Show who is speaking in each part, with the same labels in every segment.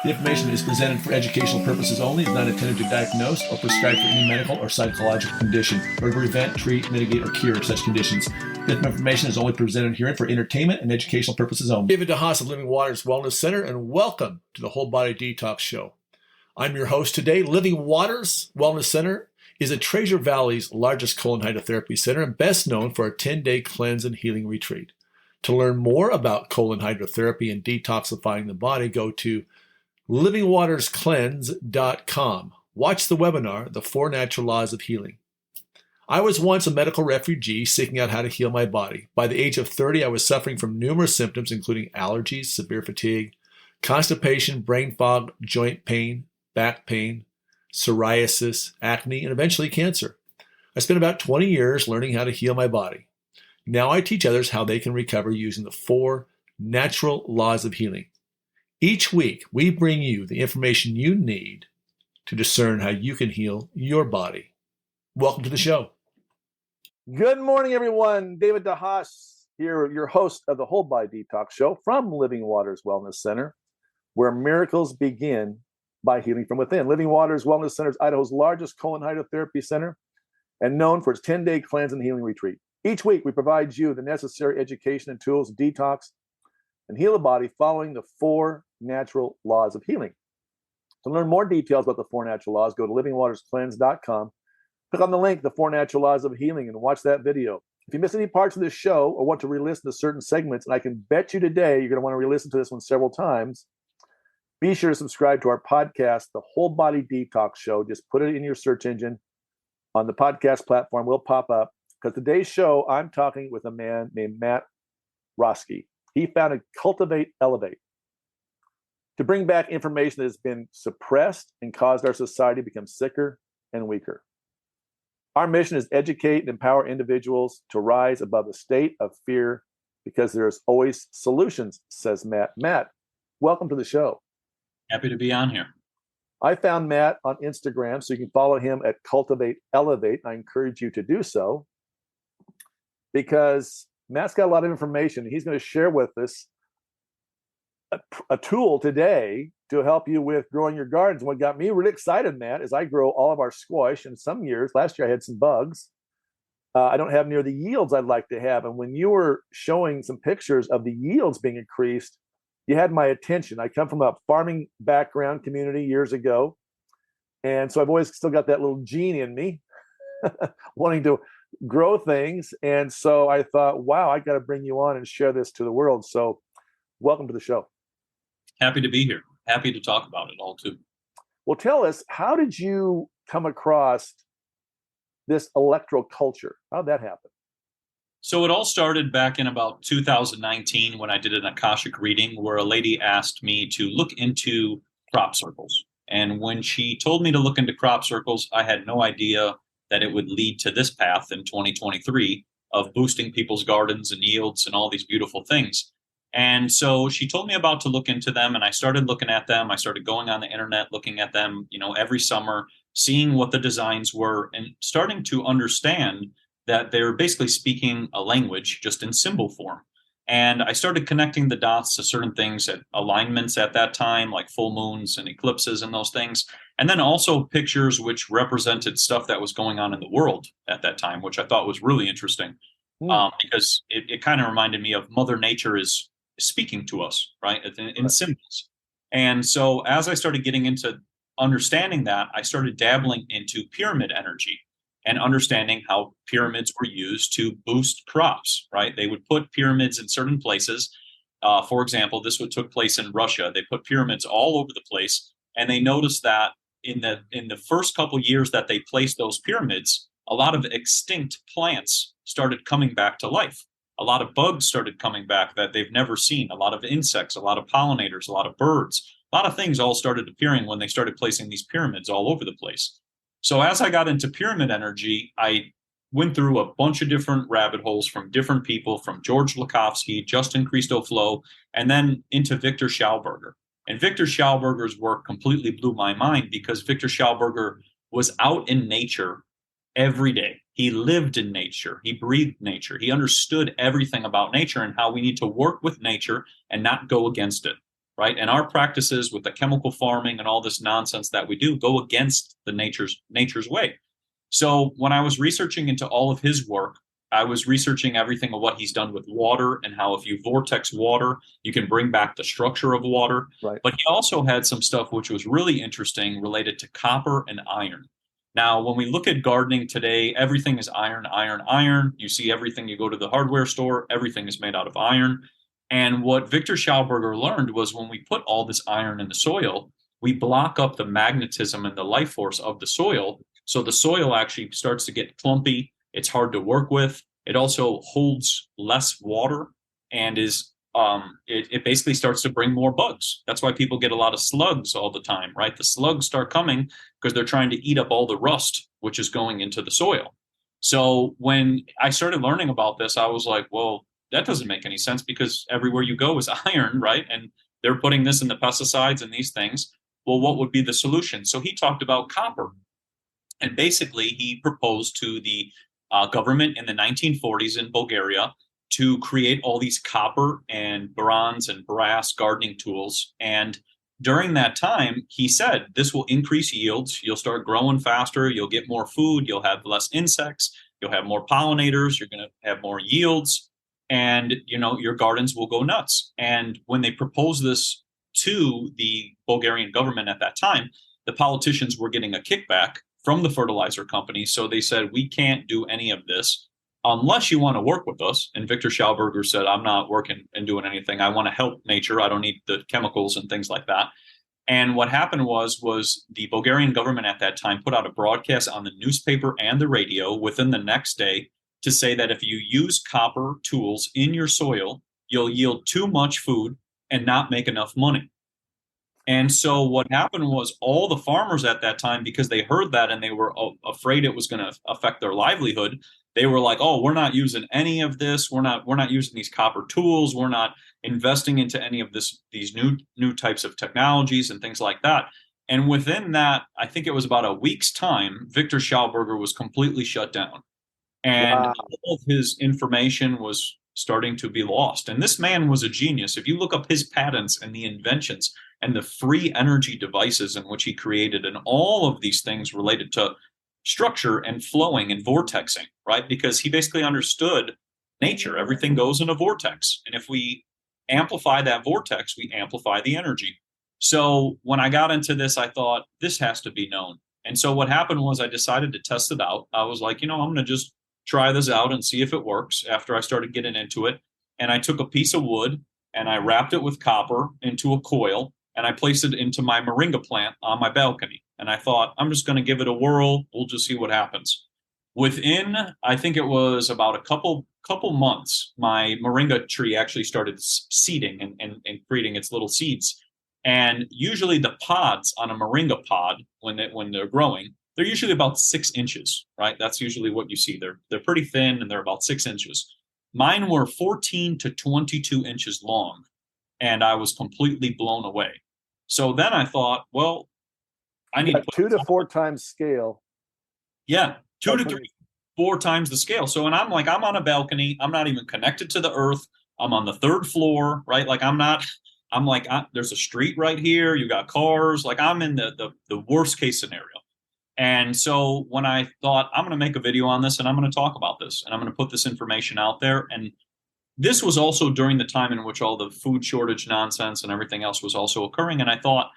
Speaker 1: The information is presented for educational purposes only, is not intended to diagnose or prescribe for any medical or psychological condition, or to prevent, treat, mitigate, or cure such conditions. This information is only presented herein for entertainment and educational purposes only. David DeHaas of Living Waters Wellness Center, and welcome to the Whole Body Detox Show. I'm your host today. Living Waters Wellness Center is a Treasure Valley's largest colon hydrotherapy center and best known for a 10-day cleanse and healing retreat. To learn more about colon hydrotherapy and detoxifying the body, go to livingwaterscleanse.com. Watch the webinar, The 4 Natural Laws of Healing. I was once a medical refugee seeking out how to heal my body. By the age of 30, I was suffering from numerous symptoms, including allergies, severe fatigue, constipation, brain fog, joint pain, back pain, psoriasis, acne, and eventually cancer. I spent about 20 years learning how to heal my body. Now I teach others how they can recover using the 4 natural laws of healing. Each week, we bring you the information you need to discern how you can heal your body. Welcome to the show. Good morning, everyone. David DeHaas here, your host of the Whole Body Detox Show from Living Waters Wellness Center, where miracles begin by healing from within. Living Waters Wellness Center is Idaho's largest colon hydrotherapy center and known for its 10-day cleanse and healing retreat. Each week, we provide you the necessary education and tools to detox and heal the body following the 4 natural laws of healing. To learn more details about the 4 natural laws, go to livingwaterscleanse.com. Click on the link, The 4 Natural Laws of Healing, and watch that video. If you missed any parts of this show or want to re-listen to certain segments, and I can bet you today you're going to want to re-listen to this one several times, be sure to subscribe to our podcast, The Whole Body Detox Show. Just put it in your search engine on the podcast platform. Will pop up. Because today's show, I'm talking with a man named Matt Roeske. He founded Cultivate Elevate to bring back information that has been suppressed and caused our society to become sicker and weaker. Our mission is educate and empower individuals to rise above a state of fear because there's always solutions, says Matt. Matt, welcome to the show.
Speaker 2: Happy to be on here.
Speaker 1: I found Matt on Instagram, so you can follow him at Cultivate Elevate. I encourage you to do so because Matt's got a lot of information. He's going to share with us a tool today to help you with growing your gardens. What got me really excited, Matt, is I grow all of our squash. And some years, last year I had some bugs. I don't have near the yields I'd like to have. And when you were showing some pictures of the yields being increased, you had my attention. I come from a farming background community years ago. And so I've always still got that little gene in me wanting to grow things. And so I thought, wow, I got to bring you on and share this to the world. So welcome to the show.
Speaker 2: Happy to be here. Happy to talk about it all too.
Speaker 1: Well, tell us, how did you come across this electroculture? How'd that happen?
Speaker 2: So it all started back in about 2019 when I did an Akashic reading where a lady asked me to look into crop circles. And when she told me to look into crop circles, I had no idea that it would lead to this path in 2023 of boosting people's gardens and yields and all these beautiful things. And so she told me about to look into them, and I started looking at them. I started going on the internet, looking at them, every summer, seeing what the designs were, and starting to understand that they're basically speaking a language just in symbol form. And I started connecting the dots to certain things, at alignments at that time, like full moons and eclipses and those things. And then also pictures which represented stuff that was going on in the world at that time, which I thought was really interesting because it kind of reminded me of Mother Nature is speaking to us, right, in symbols. And so as I started getting into understanding that, I started dabbling into pyramid energy and understanding how pyramids were used to boost crops, right? They would put pyramids in certain places. For example, this took place in Russia. They put pyramids all over the place, and they noticed that in the first couple years that they placed those pyramids, a lot of extinct plants started coming back to life. A lot of bugs started coming back that they've never seen. A lot of insects, a lot of pollinators, a lot of birds, a lot of things all started appearing when they started placing these pyramids all over the place. So as I got into pyramid energy, I went through a bunch of different rabbit holes from different people, from George Lakhovsky, Justin Christoflo, and then into Victor Schauberger. And Victor Schauberger's work completely blew my mind because Victor Schauberger was out in nature every day. He lived in nature. He breathed nature. He understood everything about nature and how we need to work with nature and not go against it. right? And our practices with the chemical farming and all this nonsense that we do go against the nature's way. So when I was researching into all of his work, I was researching everything of what he's done with water and how if you vortex water, you can bring back the structure of water.
Speaker 1: Right.
Speaker 2: But he also had some stuff which was really interesting related to copper and iron. Now, when we look at gardening today, everything is iron, iron, iron. You see everything, you go to the hardware store, everything is made out of iron. And what Victor Schauberger learned was when we put all this iron in the soil, we block up the magnetism and the life force of the soil. So the soil actually starts to get clumpy. It's hard to work with. It also holds less water and it basically starts to bring more bugs. That's why people get a lot of slugs all the time, right? The slugs start coming because they're trying to eat up all the rust, which is going into the soil. So when I started learning about this, I was like, well, that doesn't make any sense because everywhere you go is iron, right? And they're putting this in the pesticides and these things. Well, what would be the solution? So he talked about copper. And basically, he proposed to the government in the 1940s in Bulgaria to create all these copper and bronze and brass gardening tools. And during that time, he said, this will increase yields. You'll start growing faster. You'll get more food. You'll have less insects. You'll have more pollinators. You're going to have more yields. And, your gardens will go nuts. And when they proposed this to the Bulgarian government at that time, the politicians were getting a kickback from the fertilizer company. So they said, we can't do any of this unless you want to work with us. And Victor Schauberger said, I'm not working and doing anything. I want to help nature. I don't need the chemicals and things like that. And what happened was the Bulgarian government at that time put out a broadcast on the newspaper and the radio within the next day to say that if you use copper tools in your soil, you'll yield too much food and not make enough money. And so what happened was all the farmers at that time, because they heard that and they were afraid it was going to affect their livelihood, they were like, oh, we're not using any of this. We're not using these copper tools. We're not investing into any of these new types of technologies and things like that. And within that, I think it was about a week's time, Victor Schauberger was completely shut down. And
Speaker 1: Wow.
Speaker 2: all of his information was starting to be lost. And this man was a genius. If you look up his patents and the inventions and the free energy devices in which he created and all of these things related to structure and flowing and vortexing, right? Because he basically understood nature. Everything goes in a vortex. And if we amplify that vortex, we amplify the energy. So when I got into this, I thought this has to be known. And so what happened was I decided to test it out. I was like, I'm going to just try this out and see if it works after I started getting into it. And I took a piece of wood and I wrapped it with copper into a coil and I placed it into my moringa plant on my balcony. And I thought, I'm just going to give it a whirl. We'll just see what happens. Within, I think it was about a couple months, my moringa tree actually started seeding and creating its little seeds. And usually the pods on a moringa pod, when they're growing, they're usually about 6 inches, right? That's usually what you see. They're pretty thin and they're about 6 inches. Mine were 14 to 22 inches long, and I was completely blown away. So then I thought, well, I need
Speaker 3: 2 to 4 times scale.
Speaker 2: Yeah, 2 to 3, 4 times the scale. So, and I'm like, I'm on a balcony. I'm not even connected to the earth. I'm on the 3rd floor, right? Like there's a street right here. You got cars. Like I'm in the worst case scenario. And so when I thought I'm going to make a video on this and I'm going to talk about this and I'm going to put this information out there. And this was also during the time in which all the food shortage nonsense and everything else was also occurring. And I thought,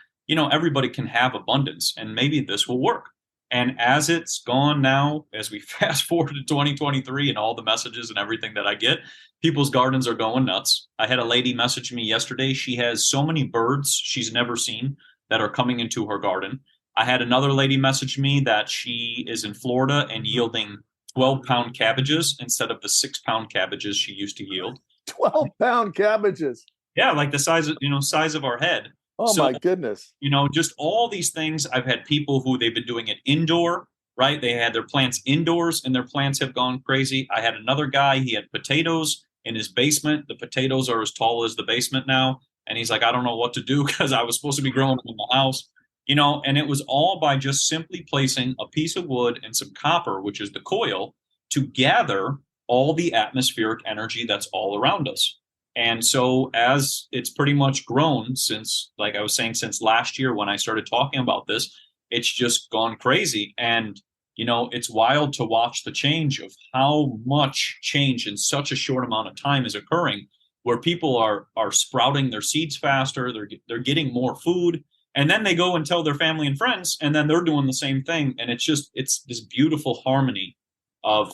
Speaker 2: everybody can have abundance and maybe this will work. And as it's gone now, as we fast forward to 2023 and all the messages and everything that I get, people's gardens are going nuts. I had a lady message me yesterday. She has so many birds she's never seen that are coming into her garden. I had another lady message me that she is in Florida and yielding 12-pound cabbages instead of the 6-pound cabbages she used to yield.
Speaker 3: 12-pound cabbages.
Speaker 2: Yeah, like the size of our head.
Speaker 3: Oh, so, my goodness.
Speaker 2: Just all these things. I've had people who they've been doing it indoor, right? They had their plants indoors and their plants have gone crazy. I had another guy, he had potatoes in his basement. The potatoes are as tall as the basement now. And he's like, I don't know what to do because I was supposed to be growing them in the house. And it was all by just simply placing a piece of wood and some copper, which is the coil, to gather all the atmospheric energy that's all around us. And so as it's pretty much grown since, like I was saying, since last year when I started talking about this, it's just gone crazy. And, it's wild to watch the change of how much change in such a short amount of time is occurring, where people are sprouting their seeds faster, they're getting more food, and then they go and tell their family and friends, and then they're doing the same thing. And it's this beautiful harmony of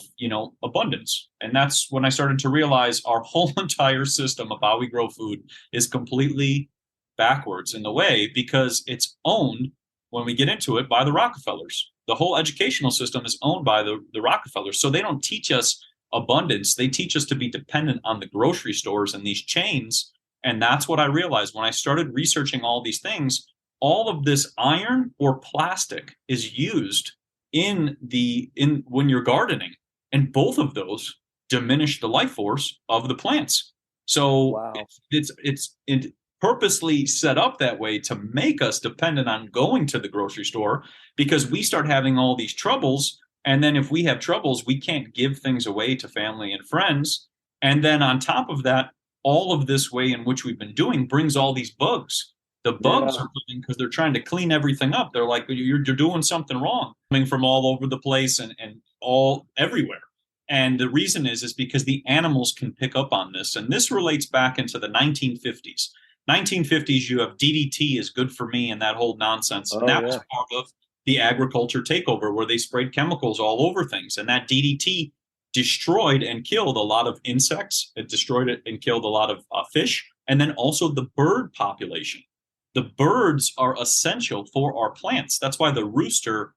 Speaker 2: abundance. And that's when I started to realize our whole entire system of how we grow food is completely backwards in the way, because it's owned, when we get into it, by the Rockefellers. The whole educational system is owned by the Rockefellers. So they don't teach us abundance. They teach us to be dependent on the grocery stores and these chains. And that's what I realized when I started researching all these things. All of this iron or plastic is used in when you're gardening, and both of those diminish the life force of the plants. So
Speaker 3: Wow.
Speaker 2: it's purposely set up that way to make us dependent on going to the grocery store, because we start having all these troubles. And then if we have troubles, we can't give things away to family and friends. And then on top of that, all of this way in which we've been doing brings all these bugs. The bugs are coming because they're trying to clean everything up. They're like, you're doing something wrong, coming from all over the place and all everywhere. And the reason is because the animals can pick up on this. And this relates back into the 1950s. 1950s, you have DDT is good for me and that whole nonsense. And that was part of the agriculture takeover, where they sprayed chemicals all over things. And that DDT destroyed and killed a lot of insects. It destroyed it and killed a lot of fish. And then also the bird population. The birds are essential for our plants. That's why the rooster,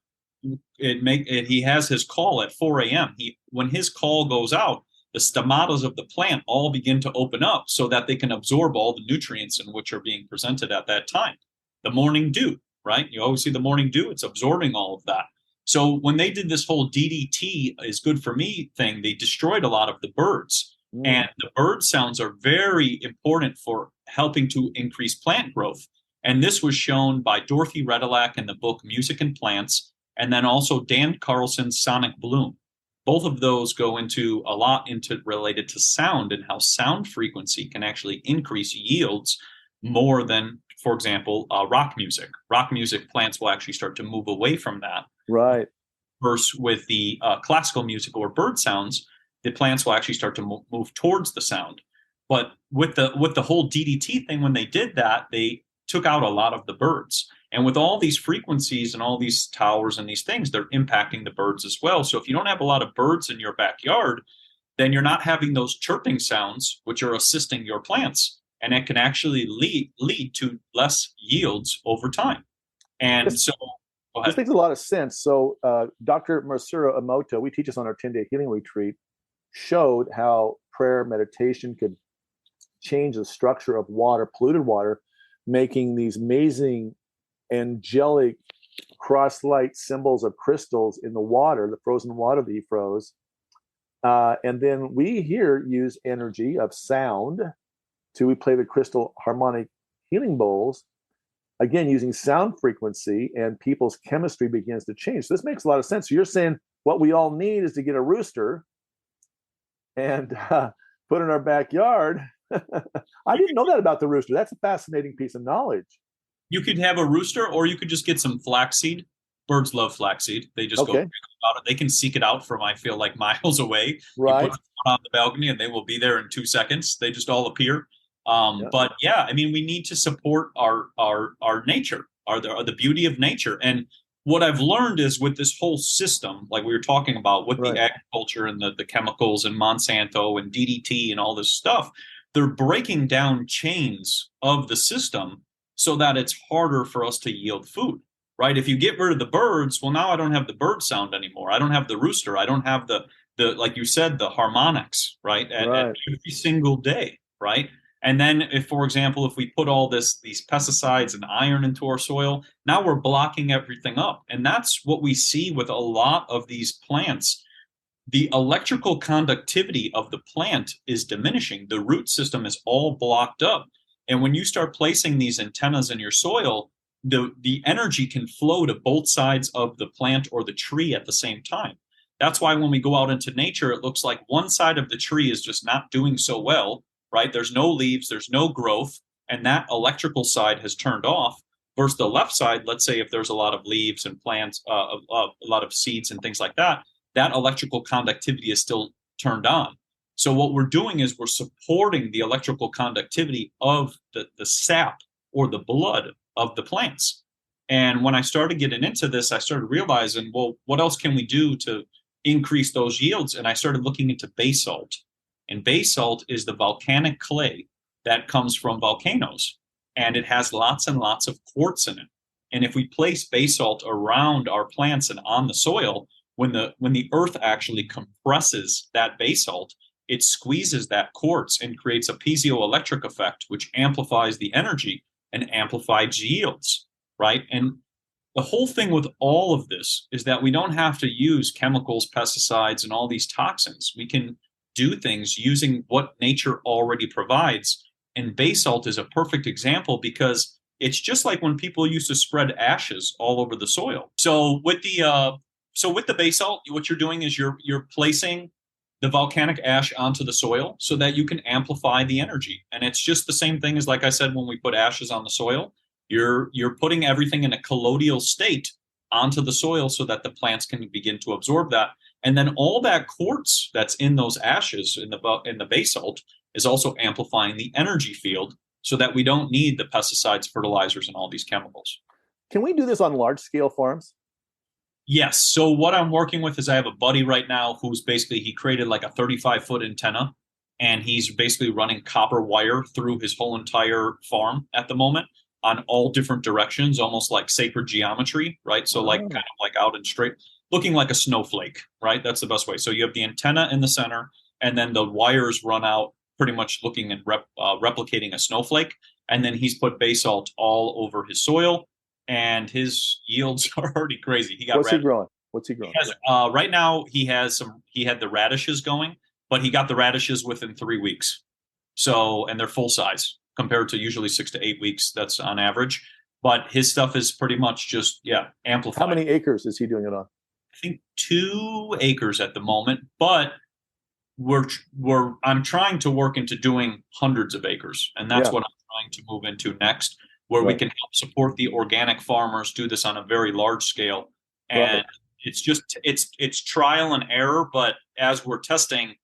Speaker 2: he has his call at 4 a.m. When his call goes out, the stomatas of the plant all begin to open up so that they can absorb all the nutrients in which are being presented at that time. The morning dew, right? You always see the morning dew. It's absorbing all of that. So when they did this whole DDT is good for me thing, they destroyed a lot of the birds. And the bird sounds are very important for helping to increase plant growth. And this was shown by Dorothy Redelack in the book Music and Plants, and then also Dan Carlson's Sonic Bloom. Both of those go into a lot into related to sound and how sound frequency can actually increase yields more than, for example, rock music. Rock music plants will actually start to move away from that.
Speaker 3: Right.
Speaker 2: Versus with the classical music or bird sounds, the plants will actually start to move towards the sound. But with the whole DDT thing, when they did that, they took out a lot of the birds. And with all these frequencies and all these towers and these things, they're impacting the birds as well. So if you don't have a lot of birds in your backyard, then you're not having those chirping sounds, which are assisting your plants. And it can actually lead to less yields over time. And so go ahead.
Speaker 3: This makes a lot of sense. So Dr. Masaru Emoto, we teach this on our 10-day healing retreat, showed how prayer meditation could change the structure of water, polluted water, making these amazing angelic cross-light symbols of crystals in the water, the frozen water that he froze. And then we here use energy of sound we play the crystal harmonic healing bowls, again, using sound frequency, and people's chemistry begins to change. So this makes a lot of sense. So you're saying what we all need is to get a rooster and put in our backyard. I didn't know that about the rooster. That's a fascinating piece of knowledge.
Speaker 2: You could have a rooster, or you could just get some flaxseed. Birds love flaxseed. They just go about it. They can seek it out from, I feel like, miles away.
Speaker 3: Right.
Speaker 2: You put it on the balcony and they will be there in 2 seconds. They just all appear. But yeah, I mean, we need to support our nature, the beauty of nature. And what I've learned is with this whole system, like we were talking about with the agriculture and the chemicals and Monsanto and DDT and all this stuff, they're breaking down chains of the system so that it's harder for us to yield food, right? If you get rid of the birds, well, now I don't have the bird sound anymore. I don't have the rooster. I don't have the like you said, the harmonics, right? At every single day, right? And then if, for example, if we put all these pesticides and iron into our soil, now we're blocking everything up. And that's what we see with a lot of these plants. The electrical conductivity of the plant is diminishing. The root system is all blocked up. And when you start placing these antennas in your soil, the energy can flow to both sides of the plant or the tree at the same time. That's why when we go out into nature, it looks like one side of the tree is just not doing so well, right? There's no leaves, there's no growth, and that electrical side has turned off. Versus the left side, let's say if there's a lot of leaves and plants, a lot of seeds and things like that, that electrical conductivity is still turned on. So what we're doing is we're supporting the electrical conductivity of the sap or the blood of the plants. And when I started getting into this, I started realizing, well, what else can we do to increase those yields? And I started looking into basalt. And basalt is the volcanic clay that comes from volcanoes. And it has lots and lots of quartz in it. And if we place basalt around our plants and on the soil, when the earth actually compresses that basalt, it squeezes that quartz and creates a piezoelectric effect, which amplifies the energy and amplifies yields, right? And the whole thing with all of this is that we don't have to use chemicals, pesticides, and all these toxins. We can do things using what nature already provides. And basalt is a perfect example because it's just like when people used to spread ashes all over the soil. So with the basalt, what you're doing is you're placing the volcanic ash onto the soil so that you can amplify the energy. And it's just the same thing as, like I said, when we put ashes on the soil, you're putting everything in a colloidal state onto the soil so that the plants can begin to absorb that. And then all that quartz that's in those ashes in the basalt is also amplifying the energy field so that we don't need the pesticides, fertilizers, and all these chemicals.
Speaker 3: Can we do this on large scale farms?
Speaker 2: Yes. So what I'm working with is I have a buddy right now who's basically, he created like a 35-foot antenna, and he's basically running copper wire through his whole entire farm at the moment on all different directions, almost like sacred geometry, right? So like kind of like out and straight, looking like a snowflake, right? That's the best way. So you have the antenna in the center, and then the wires run out pretty much looking and replicating a snowflake. And then he's put basalt all over his soil, and his yields are already crazy.
Speaker 3: What's he growing?
Speaker 2: Right now he had the radishes going, but he got the radishes within 3 weeks. So, and they're full size compared to usually 6 to 8 weeks. That's on average. But his stuff is pretty much just, amplified.
Speaker 3: How many acres is he doing it on?
Speaker 2: I think 2 acres at the moment, but I'm trying to work into doing hundreds of acres, and that's what I'm trying to move into next, where we can help support the organic farmers do this on a very large scale. And it's just it's trial and error, but as we're testing,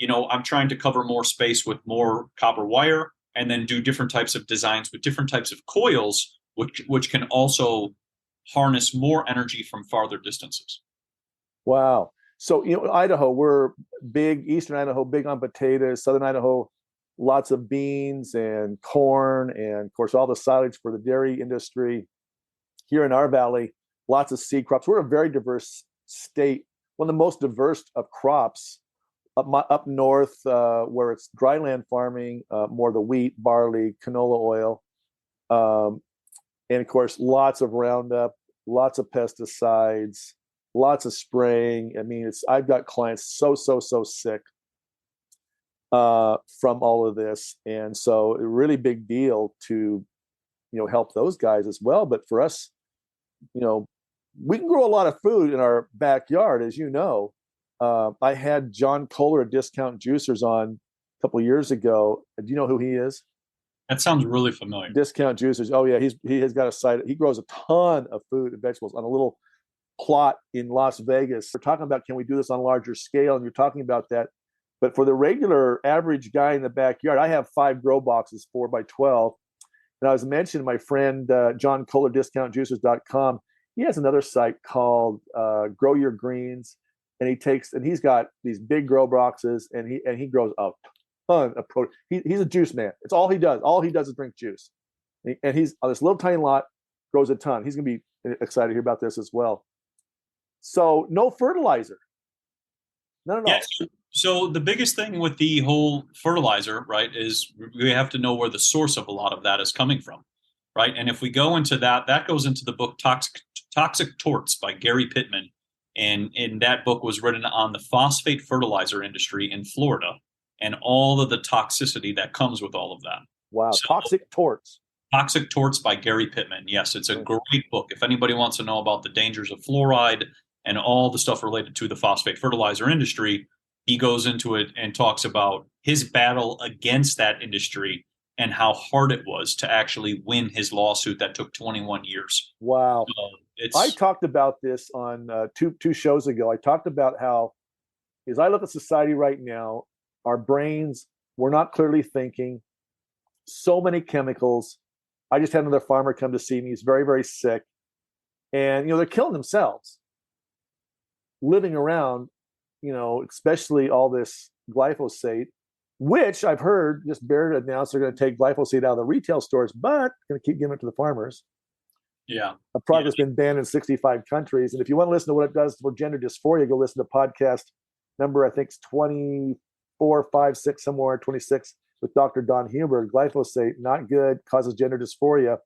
Speaker 2: I'm trying to cover more space with more copper wire, and then do different types of designs with different types of coils, which can also harness more energy from farther distances.
Speaker 3: Wow. So, Idaho, we're big, Eastern Idaho, big on potatoes, Southern Idaho, lots of beans and corn, and of course, all the silage for the dairy industry. Here in our valley, lots of seed crops. We're a very diverse state, one of the most diverse of crops up north, where it's dryland farming, more the wheat, barley, canola oil. And of course, lots of Roundup, lots of pesticides, lots of spraying. I mean, I've got clients so sick from all of this. And so a really big deal to, help those guys as well. But for us, we can grow a lot of food in our backyard, as you know. I had John Kohler at Discount Juicers on a couple of years ago. Do you know who he is?
Speaker 2: That sounds really familiar.
Speaker 3: Discount Juicers. Oh yeah, he has got a site. He grows a ton of food and vegetables on a little plot in Las Vegas. We're talking about, can we do this on a larger scale? And you're talking about that. But for the regular average guy in the backyard, I have 5 grow boxes, 4 by 12. And I was mentioning my friend John Kohler, DiscountJuicers.com. He has another site called Grow Your Greens, and he's got these big grow boxes, and he grows a ton of produce. He's a juice man. It's all he does. All he does is drink juice, and he's on this little tiny lot, grows a ton. He's gonna be excited to hear about this as well. So no fertilizer. No.
Speaker 2: Yes. So the biggest thing with the whole fertilizer, right, is we have to know where the source of a lot of that is coming from, right? And if we go into that goes into the book Toxic Torts by Gary Pittman. And that book was written on the phosphate fertilizer industry in Florida and all of the toxicity that comes with all of that.
Speaker 3: Wow. So, Toxic Torts.
Speaker 2: Toxic Torts by Gary Pittman. Yes, it's a great book. If anybody wants to know about the dangers of fluoride and all the stuff related to the phosphate fertilizer industry, he goes into it and talks about his battle against that industry and how hard it was to actually win his lawsuit that took 21 years.
Speaker 3: Wow.
Speaker 2: So
Speaker 3: I talked about this on two shows ago. I talked about how, as I look at society right now, our brains, we're not clearly thinking. So many chemicals. I just had another farmer come to see me. He's very, very sick. And, they're killing themselves living around, especially all this glyphosate, which I've heard just Bayer announced they're going to take glyphosate out of the retail stores, but going to keep giving it to the farmers.
Speaker 2: Yeah.
Speaker 3: A product that's been banned in 65 countries. And if you want to listen to what it does for gender dysphoria, go listen to podcast number, I think it's 24, 5, 6, somewhere 26 with Dr. Don Huber. Glyphosate, not good, causes gender dysphoria.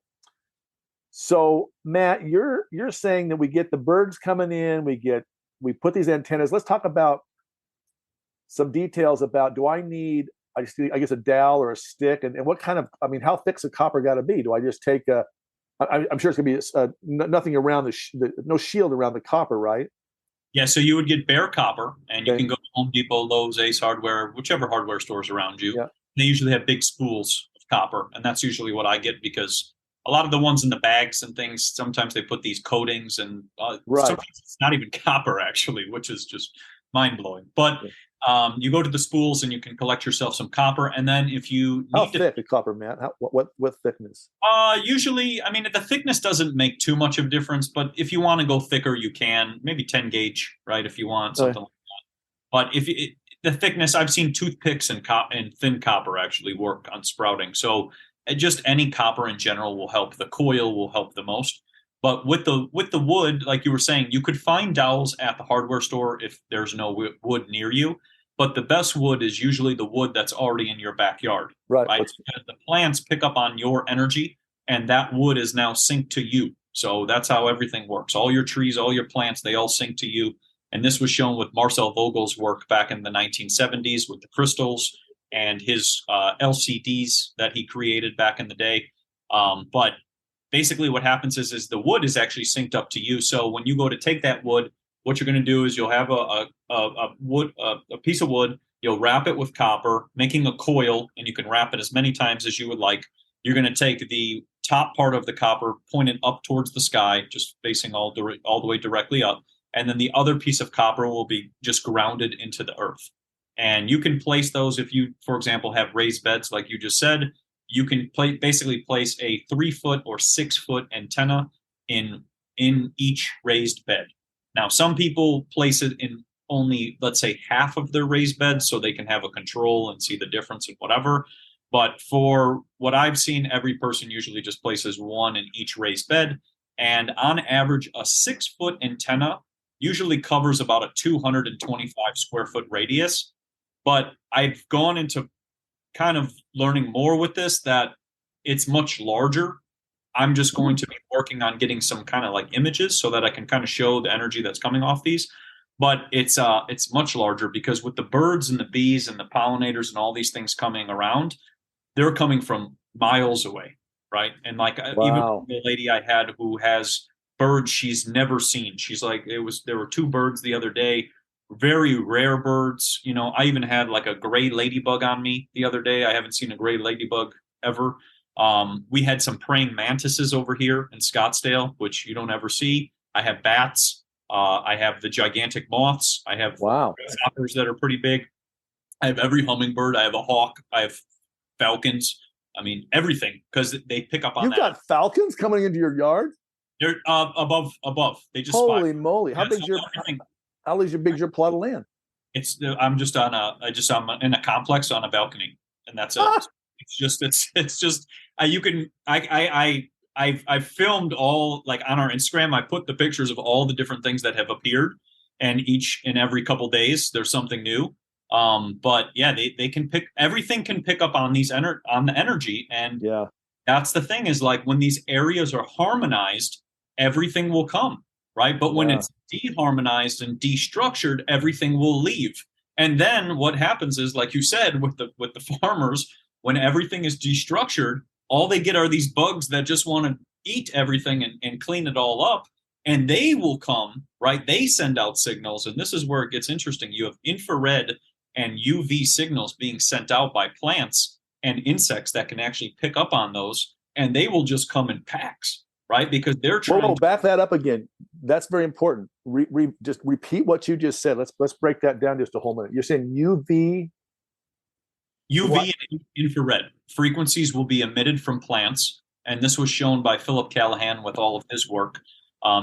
Speaker 3: So, Matt, you're saying that we get the birds coming in, we put these antennas. Let's talk about some details about, do I need, I guess, a dowel or a stick, and what kind of, how thick's the copper got to be? Do I just take I'm sure it's going to be nothing around no shield around the copper, right?
Speaker 2: Yeah, so you would get bare copper, and you can go to Home Depot, Lowe's, Ace Hardware, whichever hardware stores around you.
Speaker 3: Yeah.
Speaker 2: They usually have big spools of copper, and that's usually what I get, because a lot of the ones in the bags and things, sometimes they put these coatings, and sometimes it's not even copper, actually, which is just mind-blowing. But you go to the spools and you can collect yourself some copper, and then if you
Speaker 3: need thick the copper, Matt? What thickness?
Speaker 2: Usually, the thickness doesn't make too much of a difference, but if you want to go thicker, you can. Maybe 10 gauge, right, if you want something like that. But the thickness, I've seen toothpicks and thin copper actually work on sprouting. So just any copper in general will help. The coil will help the most. But with the wood, like you were saying, you could find dowels at the hardware store if there's no wood near you. But the best wood is usually the wood that's already in your backyard. Right? Because the plants pick up on your energy, and that wood is now synced to you. So that's how everything works. All your trees, all your plants, they all sync to you. And this was shown with Marcel Vogel's work back in the 1970s with the crystals and his LCDs that he created back in the day. But basically what happens is the wood is actually synced up to you. So when you go to take that wood, what you're going to do is you'll have a piece of wood, you'll wrap it with copper, making a coil, and you can wrap it as many times as you would like. You're going to take the top part of the copper, point it up towards the sky, just facing all the way directly up. And then the other piece of copper will be just grounded into the earth. And you can place those if you, for example, have raised beds like you just said. You can basically place a 3-foot or 6-foot antenna in each raised bed. Now, some people place it in only, let's say, half of their raised beds so they can have a control and see the difference and whatever. But for what I've seen, every person usually just places one in each raised bed. And on average, a 6-foot antenna usually covers about a 225 square foot radius. But I've gone into kind of learning more with this, that it's much larger. I'm just going to be working on getting some kind of like images so that I can kind of show the energy that's coming off these. But it's much larger, because with the birds and the bees and the pollinators and all these things coming around, they're coming from miles away, right? And like even the lady I had who has birds she's never seen. She's like, there were 2 birds the other day, very rare birds. I even had like a gray ladybug on me the other day. I haven't seen a gray ladybug ever. We had some praying mantises over here in Scottsdale, which you don't ever see. I have bats. I have the gigantic moths. I have grasshoppers that are pretty big. I have every hummingbird. I have a hawk. I have falcons. Everything, because they pick up on that.
Speaker 3: You've got falcons coming into your yard?
Speaker 2: They're above. They just
Speaker 3: holy moly! How big's your plot of land?
Speaker 2: I'm in a complex on a balcony, and that's it. It's just you can I've filmed all, like on our Instagram. I put the pictures of all the different things that have appeared, and each and every couple days there's something new. But yeah, they can everything can pick up on on the energy, and that's the thing, is like when these areas are harmonized, everything will come, right? But when it's deharmonized and destructured, everything will leave. And then what happens is, like you said, with the farmers, when everything is destructured, all they get are these bugs that just want to eat everything and clean it all up. And they will come, right? They send out signals. And this is where it gets interesting. You have infrared and UV signals being sent out by plants and insects that can actually pick up on those, and they will just come in packs, right? Because they're trying
Speaker 3: to back that up again. That's very important. Just repeat what you just said. Let's break that down just a whole minute. You're saying UV
Speaker 2: and infrared frequencies will be emitted from plants, and this was shown by Philip Callahan with all of his work.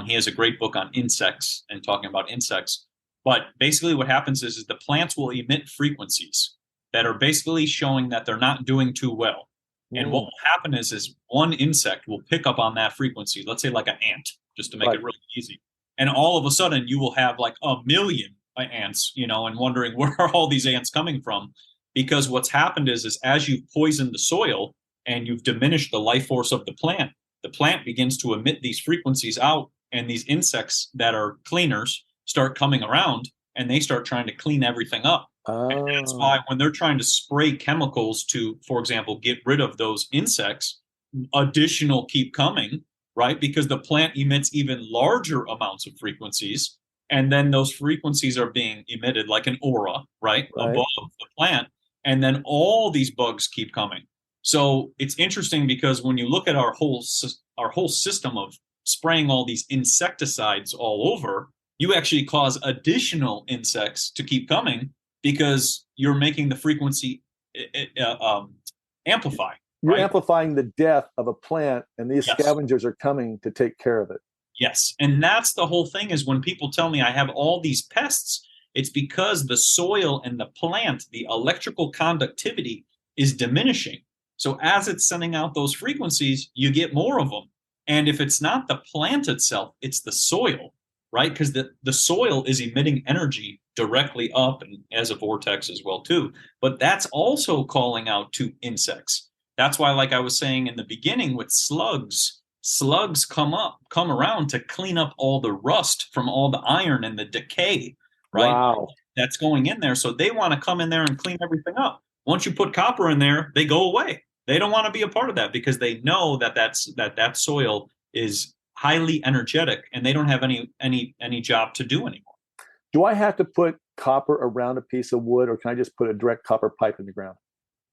Speaker 2: He has a great book on insects and talking about insects. But basically what happens is the plants will emit frequencies that are basically showing that they're not doing too well. And what will happen is one insect will pick up on that frequency, let's say like an ant, just to make it really easy. And all of a sudden you will have like 1 million ants, and wondering where are all these ants coming from? Because what's happened is as you've poisoned the soil and you've diminished the life force of the plant begins to emit these frequencies out, and these insects that are cleaners start coming around and they start trying to clean everything up. And that's why when they're trying to spray chemicals to, for example, get rid of those insects, additional keep coming, right? Because the plant emits even larger amounts of frequencies, and then those frequencies are being emitted like an aura, right? Above the plant, and then all these bugs keep coming. So it's interesting because when you look at our whole system of spraying all these insecticides all over, you actually cause additional insects to keep coming because you're making the frequency amplify.
Speaker 3: You're amplifying the death of a plant, and these scavengers are coming to take care of it.
Speaker 2: Yes. And that's the whole thing, is when people tell me I have all these pests, it's because the soil and the plant, the electrical conductivity is diminishing. So as it's sending out those frequencies, you get more of them. And if it's not the plant itself, it's the soil, right? Because the soil is emitting energy directly up and as a vortex as well too. But that's also calling out to insects. That's why, like I was saying in the beginning with slugs come around to clean up all the rust from all the iron and the decay, right?
Speaker 3: Wow.
Speaker 2: That's going in there. So they want to come in there and clean everything up. Once you put copper in there, they go away. They don't want to be a part of that because they know that soil is highly energetic and they don't have any job to do anymore.
Speaker 3: Do I have to put copper around a piece of wood, or can I just put a direct copper pipe in the ground?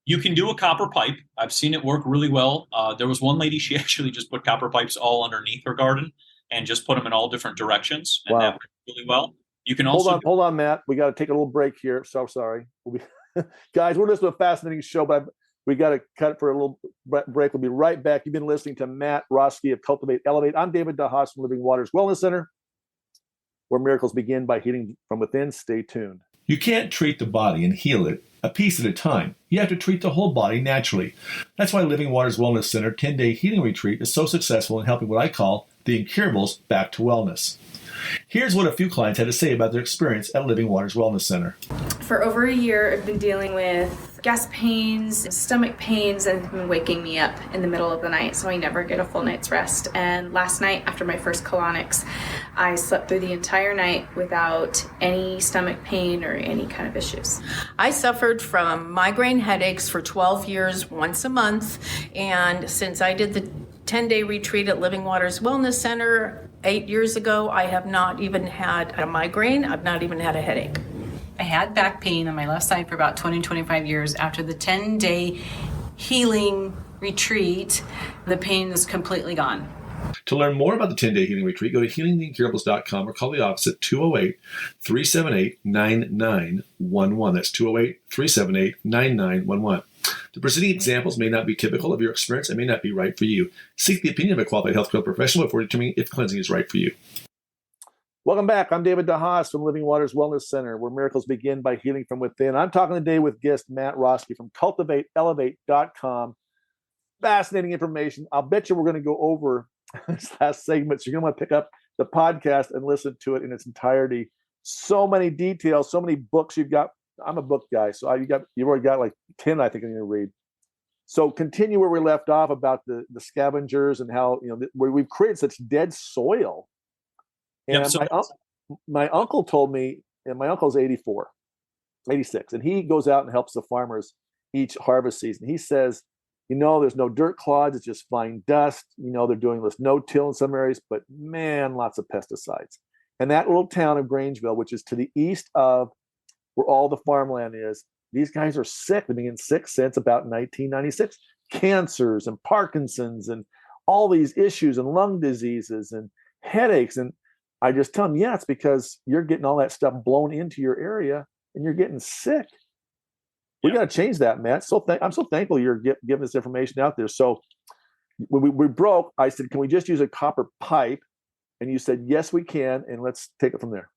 Speaker 2: You can do a copper pipe. I've seen it work really well. There was one lady, she actually just put copper pipes all underneath her garden and just put them in all different directions. And that worked really well. You can also
Speaker 3: hold on, Matt. We got to take a little break here. So sorry. Guys, we're listening to a fascinating show, but we got to cut it for a little break. We'll be right back. You've been listening to Matt Roeske of Cultivate Elevate. I'm David DeHaas from Living Waters Wellness Center, where miracles begin by healing from within. Stay tuned.
Speaker 1: You can't treat the body and heal it a piece at a time. You have to treat the whole body naturally. That's why Living Waters Wellness Center 10-day healing retreat is so successful in helping what I call the incurables back to wellness. Here's what a few clients had to say about their experience at Living Waters Wellness Center.
Speaker 4: For over a year, I've been dealing with gas pains, stomach pains, and been waking me up in the middle of the night, so I never get a full night's rest. And last night, after my first colonics, I slept through the entire night without any stomach pain or any kind of issues.
Speaker 5: I suffered from migraine headaches for 12 years, once a month, and since I did the 10-day retreat at Living Waters Wellness Center 8 years ago, I have not even had a migraine. I've not even had a headache.
Speaker 6: I had back pain on my left side for about 25 years. After the 10-day healing retreat, the pain is completely gone.
Speaker 1: To learn more about the 10-day healing retreat, go to healingtheincurables.com or call the office at 208-378-9911. That's 208-378-9911. The preceding examples may not be typical of your experience and may not be right for you. Seek the opinion of a qualified healthcare professional before determining if cleansing is right for you.
Speaker 3: Welcome back. I'm David DeHaas from Living Waters Wellness Center, where miracles begin by healing from within. I'm talking today with guest Matt Roeske from CultivateElevate.com. Fascinating information. I'll bet you we're going to go over this last segment, so you're going to want to pick up the podcast and listen to it in its entirety. So many details, so many books you've got. I'm a book guy, so you've already got like 10, I think, I'm going to read. So continue where we left off about the scavengers and how, where we've created such dead soil. And my uncle told me, and my uncle's 86, and he goes out and helps the farmers each harvest season. He says, there's no dirt clods, it's just fine dust. They're doing this no-till in some areas, but man, lots of pesticides. And that little town of Grangeville, which is to the east of where all the farmland is. These guys are sick. They've been getting sick since about 1996. Cancers and Parkinson's and all these issues and lung diseases and headaches. And I just tell them, yeah, it's because you're getting all that stuff blown into your area and you're getting sick. We got to change that, Matt. I'm so thankful you're giving this information out there. So when we broke, I said, can we just use a copper pipe? And you said, yes, we can. And let's take it from there.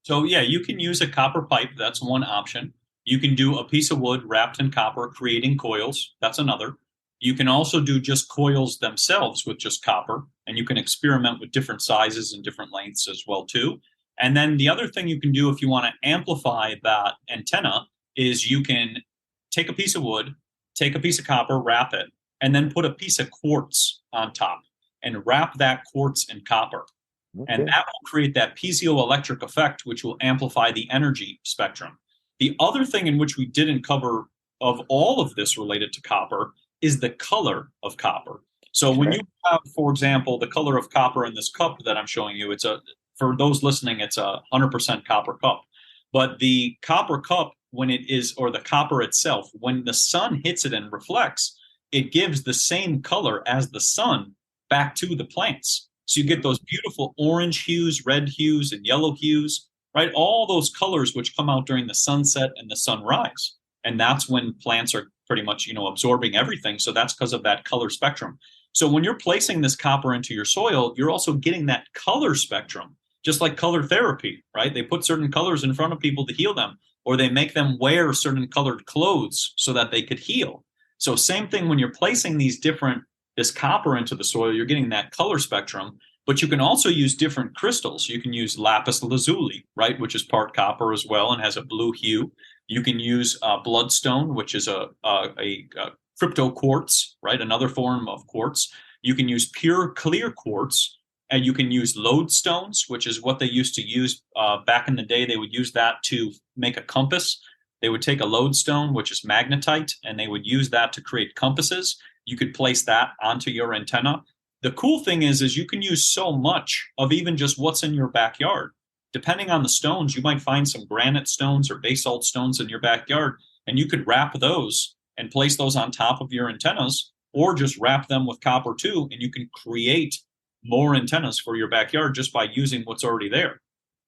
Speaker 2: So yeah, you can use a copper pipe. That's one option. You can do a piece of wood wrapped in copper, creating coils. That's another. You can also do just coils themselves with just copper, and you can experiment with different sizes and different lengths as well too. And then the other thing you can do if you want to amplify that antenna is you can take a piece of wood, take a piece of copper, wrap it, and then put a piece of quartz on top and wrap that quartz in copper. Okay. And that will create that piezoelectric effect, which will amplify the energy spectrum. The other thing in which we didn't cover of all of this related to copper is the color of copper. So when you have, for example, the color of copper in this cup that I'm showing you, for those listening, it's a 100% copper cup. But the copper cup, when it is, or the copper itself, when the sun hits it and reflects, it gives the same color as the sun back to the plants. So you get those beautiful orange hues, red hues, and yellow hues, right? All those colors which come out during the sunset and the sunrise. And that's when plants are pretty much, absorbing everything. So that's because of that color spectrum. So when you're placing this copper into your soil, you're also getting that color spectrum, just like color therapy, right? They put certain colors in front of people to heal them, or they make them wear certain colored clothes so that they could heal. So same thing when you're placing this copper into the soil, you're getting that color spectrum, but you can also use different crystals. You can use lapis lazuli, right, which is part copper as well and has a blue hue. You can use bloodstone, which is a crypto quartz, right, another form of quartz. You can use pure clear quartz, and you can use lodestones, which is what they used to use back in the day. They would use that to make a compass. They would take a lodestone, which is magnetite, and they would use that to create compasses. You could place that onto your antenna. The cool thing is you can use so much of even just what's in your backyard. Depending on the stones, you might find some granite stones or basalt stones in your backyard, and you could wrap those and place those on top of your antennas, or just wrap them with copper too, and you can create more antennas for your backyard just by using what's already there.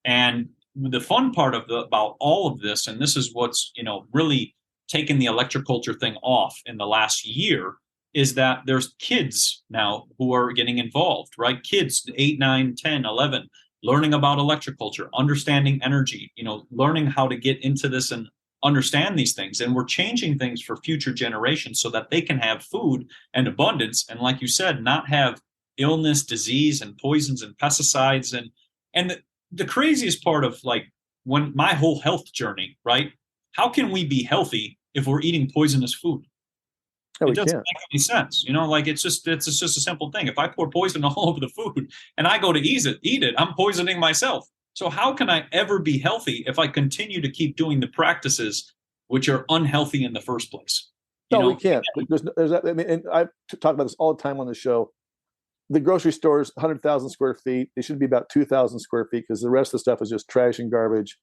Speaker 2: And the fun part about all of this, and this is what's really taken the electroculture thing off in the last year, is that there's kids now who are getting involved, right? Kids 8, 9, 10, 11, learning about electroculture, understanding energy, learning how to get into this and understand these things. And we're changing things for future generations so that they can have food and abundance. And like you said, not have illness, disease, and poisons and pesticides. And the craziest part of when my whole health journey, right? How can we be healthy if we're eating poisonous food?
Speaker 3: No,
Speaker 2: it doesn't make any sense. It's just a simple thing. If I pour poison all over the food and I go to eat it, I'm poisoning myself. So how can I ever be healthy if I continue to keep doing the practices which are unhealthy in the first place?
Speaker 3: We can't. And I talk about this all the time on the show. The grocery store is 100,000 square feet. They should be about 2,000 square feet because the rest of the stuff is just trash and garbage,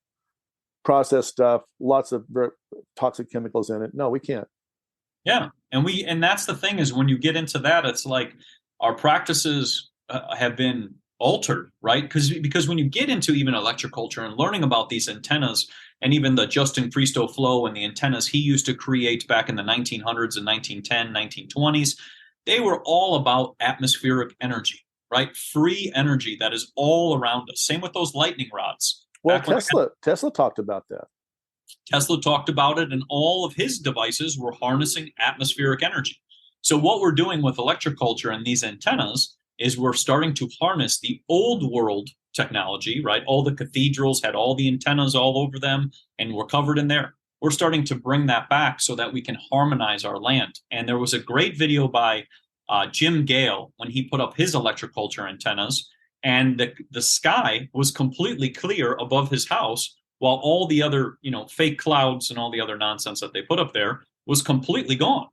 Speaker 3: processed stuff, lots of very toxic chemicals in it. No, we can't.
Speaker 2: Yeah. And that's the thing is when you get into that, it's like our practices have been altered, right? Because when you get into even electroculture and learning about these antennas and even the Justin Priestov flow and the antennas he used to create back in the 1900s and 1910, 1920s, they were all about atmospheric energy, right? Free energy that is all around us. Same with those lightning rods.
Speaker 3: Well, Tesla talked about that.
Speaker 2: Tesla talked about it, and all of his devices were harnessing atmospheric energy. So what we're doing with electroculture and these antennas is we're starting to harness the old world technology, right? All the cathedrals had all the antennas all over them and were covered in there. We're starting to bring that back so that we can harmonize our land. And there was a great video by Jim Gale when he put up his electroculture antennas, and the sky was completely clear above his house, while all the other, fake clouds and all the other nonsense that they put up there was completely gone.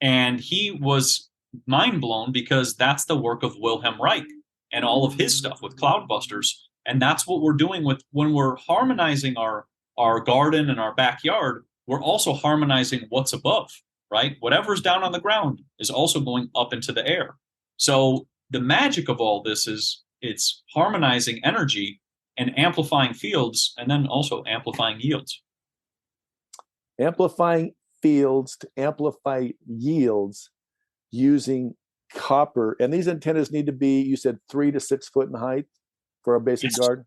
Speaker 2: And he was mind blown because that's the work of Wilhelm Reich and all of his stuff with Cloudbusters. And that's what we're doing when we're harmonizing our our garden and our backyard, we're also harmonizing what's above, right? Whatever's down on the ground is also going up into the air. So the magic of all this is it's harmonizing energy and amplifying fields, and then also amplifying yields.
Speaker 3: Amplifying fields to amplify yields using copper. And these antennas need to be, you said, 3 to 6 foot in height for a basic garden?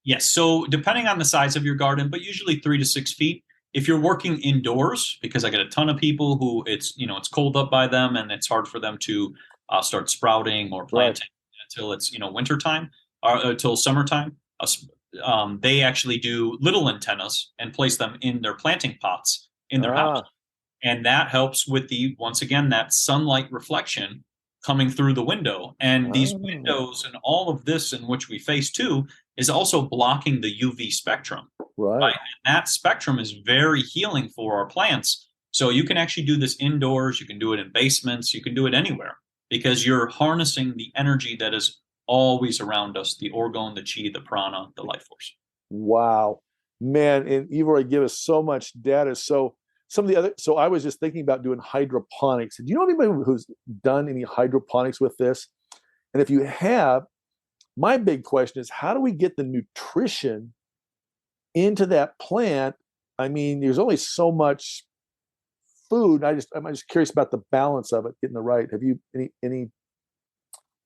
Speaker 2: Yes. So depending on the size of your garden, but usually 3 to 6 feet. If you're working indoors, because I get a ton of people who it's cold up by them and it's hard for them to start sprouting or planting until it's wintertime or until summertime. They actually do little antennas and place them in their planting pots in their house. And that helps with once again, that sunlight reflection coming through the window. And these windows and all of this in which we face too is also blocking the UV spectrum. Right. And that spectrum is very healing for our plants. So you can actually do this indoors. You can do it in basements. You can do it anywhere because you're harnessing the energy that is always around us, the orgone, the chi, the prana, the life force.
Speaker 3: Wow, man. And you've already given us so much data. So I was just thinking about doing hydroponics. Do you know anybody who's done any hydroponics with this? And if you have, my big question is, how do we get the nutrition into that plant? I mean, there's only so much food. I'm just curious about the balance of it, getting the right. Have you any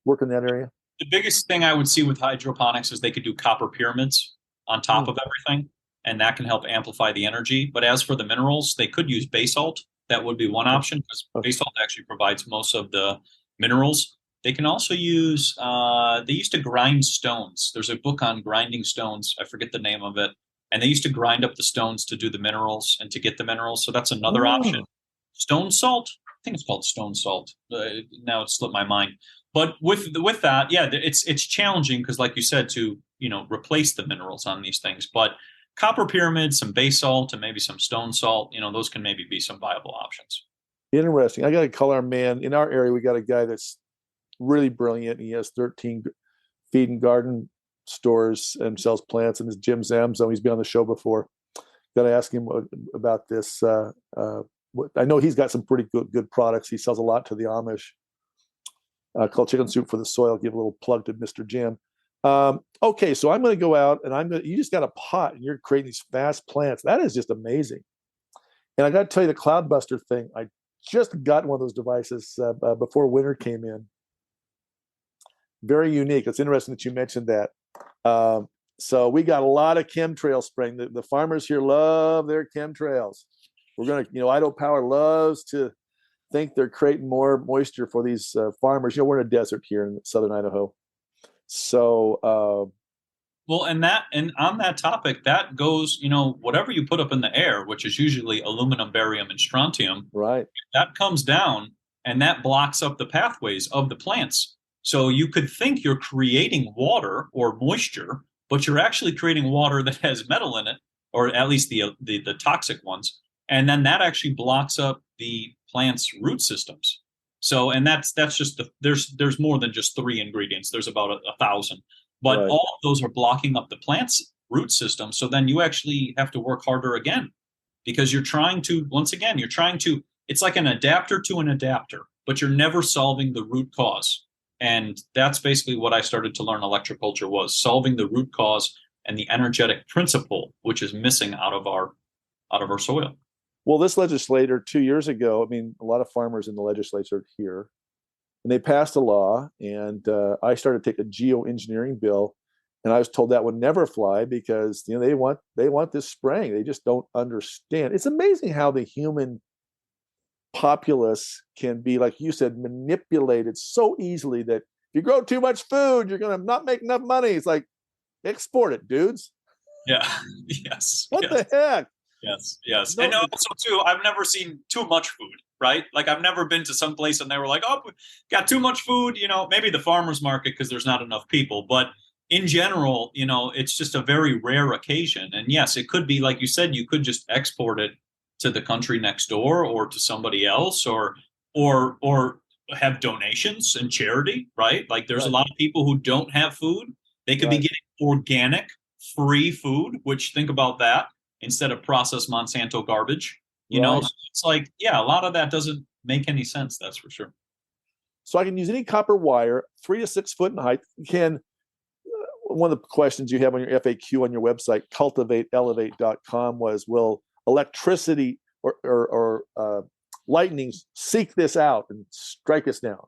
Speaker 3: work in that area?
Speaker 2: The biggest thing I would see with hydroponics is they could do copper pyramids on top of everything, and that can help amplify the energy. But as for the minerals, they could use basalt. That would be one option because basalt actually provides most of the minerals. They can also use, they used to grind stones. There's a book on grinding stones. I forget the name of it. And they used to grind up the stones to do the minerals and to get the minerals. So that's another option. Stone salt, I think it's called stone salt. Now it's slipped my mind. But with that, yeah, it's challenging because, like you said, to replace the minerals on these things. But copper pyramids, some basalt, and maybe some stone salt, those can maybe be some viable options.
Speaker 3: Interesting. I got to call our man in our area. We got a guy that's really brilliant. He has 13 feed and garden stores and sells plants, and his Jim Zamzo. He's been on the show before. Got to ask him about this. I know he's got some pretty good products. He sells a lot to the Amish. Called Chicken Soup for the Soil. Give a little plug to Mr. Jim. Okay, so I'm going to go out and you just got a pot and you're creating these fast plants. That is just amazing. And I got to tell you the Cloudbuster thing. I just got one of those devices before winter came in. Very unique. It's interesting that you mentioned that. So we got a lot of chemtrail spraying. The farmers here love their chemtrails. We're going to, Idaho Power loves to think they're creating more moisture for these farmers. We're in a desert here in southern Idaho. So,
Speaker 2: well, and on that topic, that goes, whatever you put up in the air, which is usually aluminum, barium, and strontium,
Speaker 3: right?
Speaker 2: That comes down and that blocks up the pathways of the plants. So you could think you're creating water or moisture, but you're actually creating water that has metal in it, or at least the toxic ones. And then that actually blocks up the plant's root systems. So, and that's just there's more than just 3 ingredients. There's about 1,000, but all of those are blocking up the plant's root system. So then you actually have to work harder again because you're trying to, it's like an adapter to an adapter, but you're never solving the root cause. And that's basically what I started to learn electroculture was solving the root cause and the energetic principle, which is missing out of our soil.
Speaker 3: Well, this legislator 2 years ago, a lot of farmers in the legislature here, and they passed a law, and I started to take a geoengineering bill, and I was told that would never fly because they want this spraying. They just don't understand. It's amazing how the human populace can be, like you said, manipulated so easily that if you grow too much food, you're going to not make enough money. It's like, export it, dudes.
Speaker 2: Yeah. Yes.
Speaker 3: What the heck?
Speaker 2: Yes. And also too, I've never seen too much food, right? Like I've never been to some place and they were like, oh, got too much food, maybe the farmer's market because there's not enough people. But in general, it's just a very rare occasion. And yes, it could be, like you said, you could just export it to the country next door or to somebody else or have donations and charity, right? Like there's a lot of people who don't have food. They could be getting organic, free food, which think about that. instead of processed Monsanto garbage. You know,
Speaker 3: Right.
Speaker 2: so it's like, yeah, a lot of that doesn't make any sense. That's for sure.
Speaker 3: So I can use any copper wire, 3 to 6 foot in height. One of the questions you have on your FAQ on your website, cultivateelevate.com, was, will electricity or lightning seek this out and strike us down?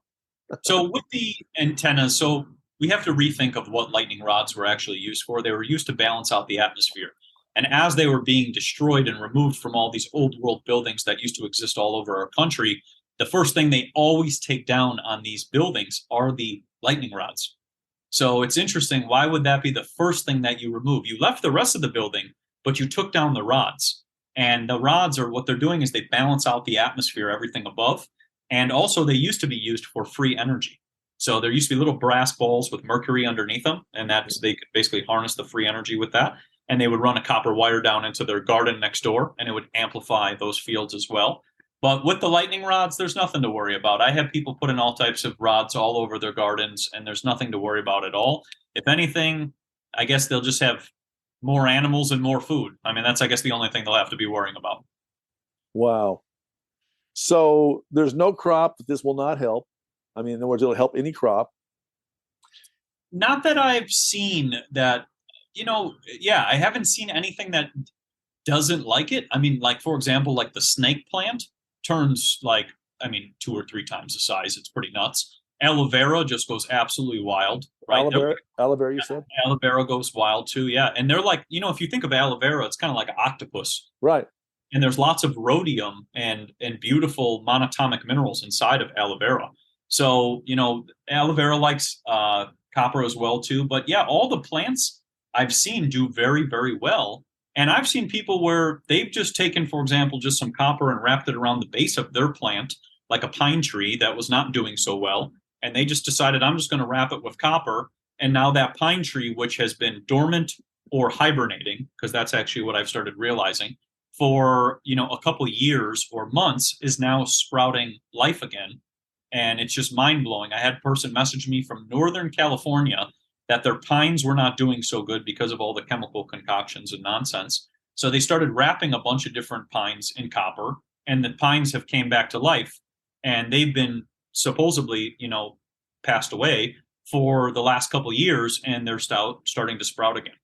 Speaker 2: So with the antennas, so we have to rethink of what lightning rods were actually used for. They were used to balance out the atmosphere. And as they were being destroyed and removed from all these old world buildings that used to exist all over our country, the first thing they always take down on these buildings are the lightning rods. So it's interesting. Why would that be the first thing that you remove? You left the rest of the building, but you took down the rods. And the rods are, what they're doing is they balance out the atmosphere, everything above. And also they used to be used for free energy. So there used to be little brass balls with mercury underneath them, and they could basically harness the free energy with that. And they would run a copper wire down into their garden next door, and it would amplify those fields as well. But with the lightning rods, there's nothing to worry about. I have people put in all types of rods all over their gardens, and there's nothing to worry about at all. If anything, I guess they'll just have more animals and more food. I mean, that's, I guess, the only thing they'll have to be worrying about.
Speaker 3: Wow. So there's no crop that this will not help. I mean, in other words, it'll help any crop.
Speaker 2: Not that I've seen that, I haven't seen anything that doesn't like it. I mean, like, for example, like the snake plant turns 2 or 3 times the size. It's pretty nuts. Aloe vera just goes absolutely wild. Right?
Speaker 3: Aloe vera, you said?
Speaker 2: Aloe vera goes wild too, yeah. And they're like, if you think of aloe vera, it's kind of like an octopus.
Speaker 3: Right.
Speaker 2: And there's lots of rhodium and beautiful monatomic minerals inside of aloe vera. So, aloe vera likes copper as well too. But yeah, all the plants I've seen do very, very well. And I've seen people where they've just taken, for example, just some copper and wrapped it around the base of their plant, like a pine tree that was not doing so well. And they just decided, I'm just going to wrap it with copper. And now that pine tree, which has been dormant or hibernating, because that's actually what I've started realizing, for a couple years or months, is now sprouting life again. And it's just mind-blowing. I had a person message me from Northern California that their pines were not doing so good because of all the chemical concoctions and nonsense. So they started wrapping a bunch of different pines in copper, and the pines have came back to life. And they've been supposedly, passed away for the last couple of years, and they're starting to sprout again.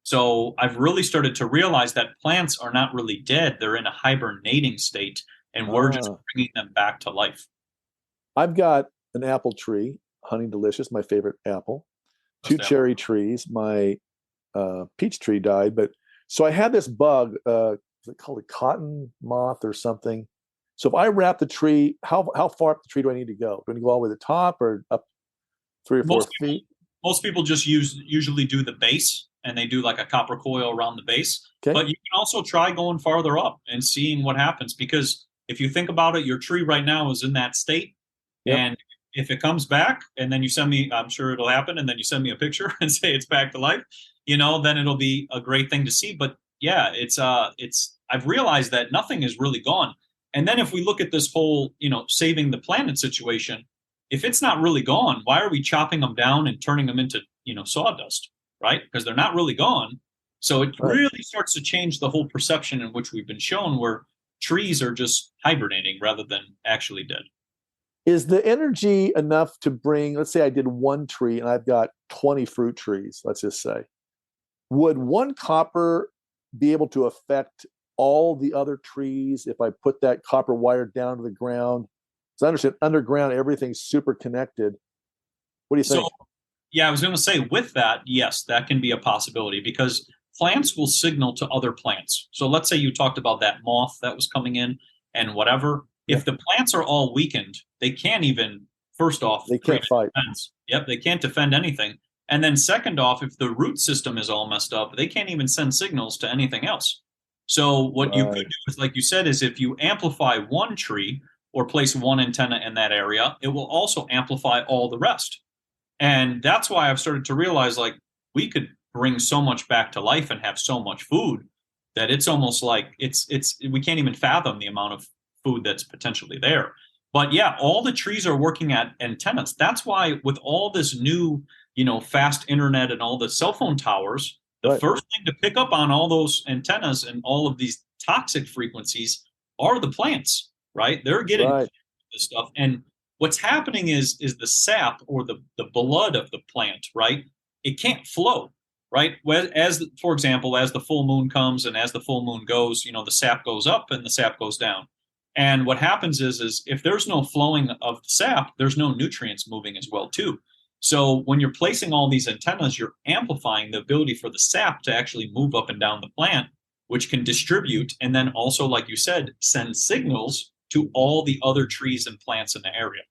Speaker 2: So I've really started to realize that plants are not really dead. They're in a hibernating state, and we're just bringing them back to life.
Speaker 3: I've got an apple tree, Honey Delicious, my favorite apple. 2 cherry trees. My peach tree died, but so I had this bug. Is it called a cotton moth or something? So if I wrap the tree, how far up the tree do I need to go? Do I need to go all the way to the top or up 3 or 4 feet?
Speaker 2: Most people just usually do the base, and they do like a copper coil around the base.
Speaker 3: Okay.
Speaker 2: But you can also try going farther up and seeing what happens, because if you think about it, your tree right now is in that state. Yep. And if it comes back and then you send me, I'm sure it'll happen, and then you send me a picture and say it's back to life, then it'll be a great thing to see. But yeah, I've realized that nothing is really gone. And then if we look at this whole, saving the planet situation, if it's not really gone, why are we chopping them down and turning them into, sawdust, right? Because they're not really gone. So it really starts to change the whole perception in which we've been shown, where trees are just hibernating rather than actually dead.
Speaker 3: Is the energy enough to bring, let's say I did 1 tree and I've got 20 fruit trees, let's just say. Would 1 copper be able to affect all the other trees if I put that copper wire down to the ground? Because I understand underground, everything's super connected. What do you think?
Speaker 2: So, yeah, I was going to say with that, yes, that can be a possibility, because plants will signal to other plants. So let's say you talked about that moth that was coming in and whatever. If the plants are all weakened, they can't even, first off,
Speaker 3: they can't fight.
Speaker 2: Defense. Yep, they can't defend anything. And then second off, if the root system is all messed up, they can't even send signals to anything else. So what you could do is, like you said, is if you amplify 1 tree or place 1 antenna in that area, it will also amplify all the rest. And that's why I've started to realize, like, we could bring so much back to life and have so much food that it's almost like we can't even fathom the amount of food that's potentially there. But yeah, all the trees are working at antennas. That's why with all this new, fast internet and all the cell phone towers, The
Speaker 3: Right.
Speaker 2: first thing to pick up on all those antennas and all of these toxic frequencies are the plants, right? They're getting
Speaker 3: Right.
Speaker 2: this stuff. And what's happening is the sap or the blood of the plant, right? It can't flow, right? As for example, as the full moon comes and as the full moon goes, the sap goes up and the sap goes down. And what happens is if there's no flowing of the sap, there's no nutrients moving as well too. So when you're placing all these antennas, you're amplifying the ability for the sap to actually move up and down the plant, which can distribute and then also, like you said, send signals to all the other trees and plants in the area.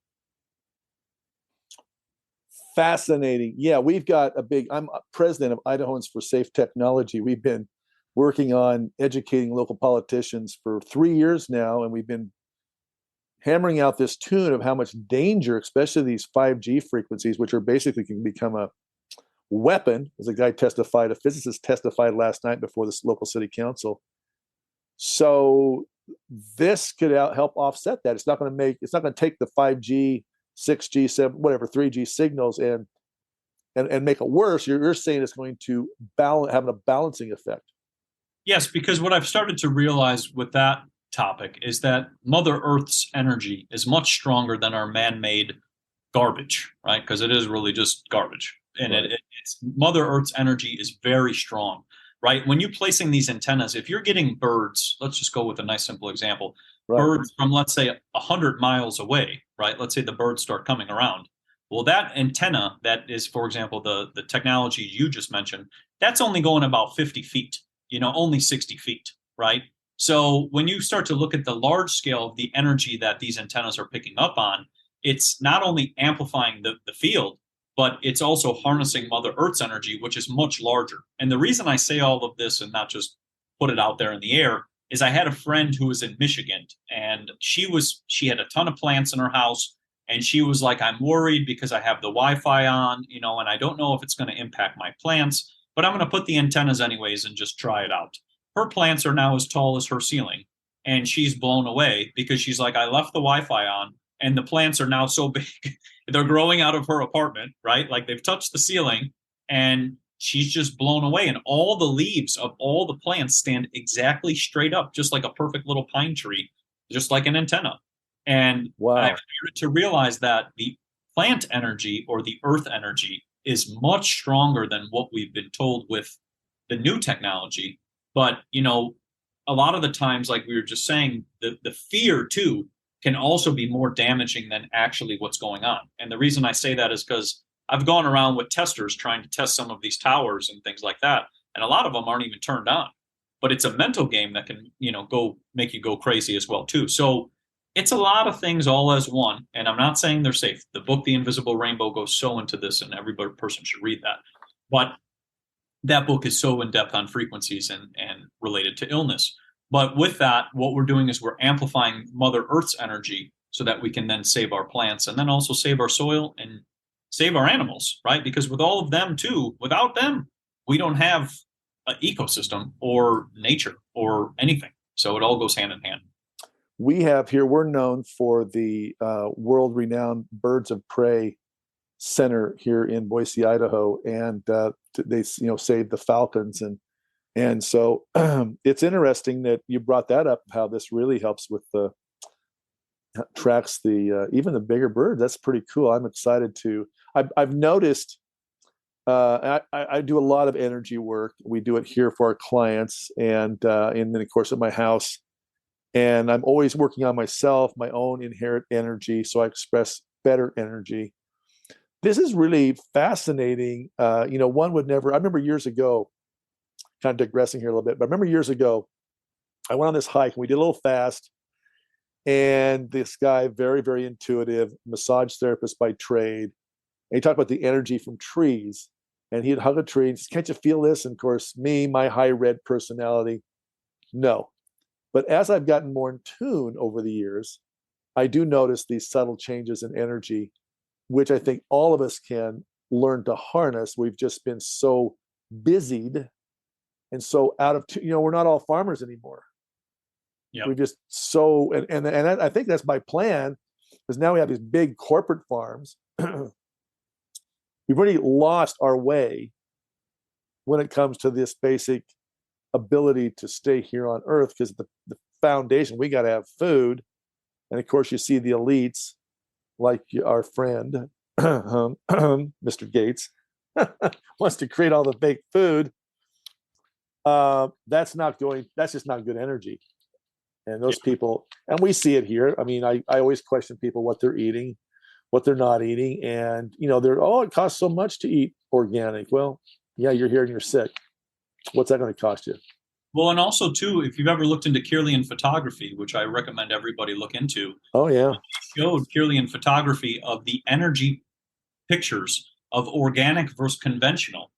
Speaker 3: Fascinating. Yeah, I'm president of Idahoans for Safe Technology. We've been working on educating local politicians for 3 years now, and we've been hammering out this tune of how much danger, especially these 5G frequencies, which are basically can become a weapon, as a physicist testified last night before this local city council. So this could help offset that. It's not going to take the 5G, 6G, 7, whatever, 3G signals and make it worse. You're saying it's going to have a balancing effect.
Speaker 2: Yes, because what I've started to realize with that topic is that Mother Earth's energy is much stronger than our man-made garbage, right? Because it is really just garbage. And
Speaker 3: right.
Speaker 2: it's Mother Earth's energy is very strong, right? When you're placing these antennas, if you're getting birds, let's just go with a nice simple example,
Speaker 3: right.
Speaker 2: birds from, let's say, 100 miles away, right? Let's say the birds start coming around. Well, that antenna, that is, for example, the technology you just mentioned, that's only going about 50 feet, only 60 feet, right? So when you start to look at the large scale of the energy that these antennas are picking up on, it's not only amplifying the field, but it's also harnessing Mother Earth's energy, which is much larger. And the reason I say all of this and not just put it out there in the air is I had a friend who was in Michigan, and she had a ton of plants in her house, and she was like, I'm worried because I have the Wi-Fi on, and I don't know if it's going to impact my plants, but I'm going to put the antennas anyways and just try it out. Her plants are now as tall as her ceiling, and she's blown away because she's like, I left the Wi-Fi on, and the plants are now so big. They're growing out of her apartment, right? Like they've touched the ceiling, and she's just blown away. And all the leaves of all the plants stand exactly straight up, just like a perfect little pine tree, just like an antenna. And
Speaker 3: wow.
Speaker 2: I've started to realize that the plant energy or the earth energy is much stronger than what we've been told with the new technology. But, a lot of the times, like we were just saying, the fear too can also be more damaging than actually what's going on. And the reason I say that is because I've gone around with testers trying to test some of these towers and things like that. And a lot of them aren't even turned on, but it's a mental game that can, go make you go crazy as well too. So it's a lot of things all as one. And I'm not saying they're safe. The book, The Invisible Rainbow, goes so into this, and every person should read that. But that book is so in depth on frequencies and related to illness. But with that, what we're doing is we're amplifying Mother Earth's energy so that we can then save our plants and then also save our soil and save our animals, right? Because with all of them too, without them, we don't have an ecosystem or nature or anything. So it all goes hand in hand.
Speaker 3: We're known for the world-renowned Birds of Prey Center here in Boise, Idaho, and they saved the falcons, and so it's interesting that you brought that up, how this really helps with tracks even the bigger birds. That's pretty cool. I'm excited to. I've noticed. I do a lot of energy work. We do it here for our clients, and then of course at my house. And I'm always working on myself, my own inherent energy, so I express better energy. This is really fascinating. One would never. I remember years ago, kind of digressing here a little bit, but I remember years ago, I went on this hike and we did a little fast. And this guy, very, very intuitive, massage therapist by trade, and he talked about the energy from trees. And he'd hug a tree and said, can't you feel this? And of course, my high red personality, no. But as I've gotten more in tune over the years, I do notice these subtle changes in energy, which I think all of us can learn to harness. We've just been so busied and so out of, we're not all farmers anymore.
Speaker 2: Yep.
Speaker 3: We've just and I think that's my plan, because now we have these big corporate farms. We've already lost our way when it comes to this basic ability to stay here on Earth, because the foundation, we got to have food. And of course, you see the elites, like our friend, Mr. Gates, wants to create all the fake food. That's just not good energy. And those people, and we see it here. I mean, I always question people what they're eating, what they're not eating. And, it costs so much to eat organic. Well, yeah, you're here and you're sick. What's that going to cost you?
Speaker 2: Well, and also, too, if you've ever looked into Kirlian photography, which I recommend everybody look into.
Speaker 3: Oh, yeah.
Speaker 2: They showed Kirlian photography of the energy pictures of organic versus conventional.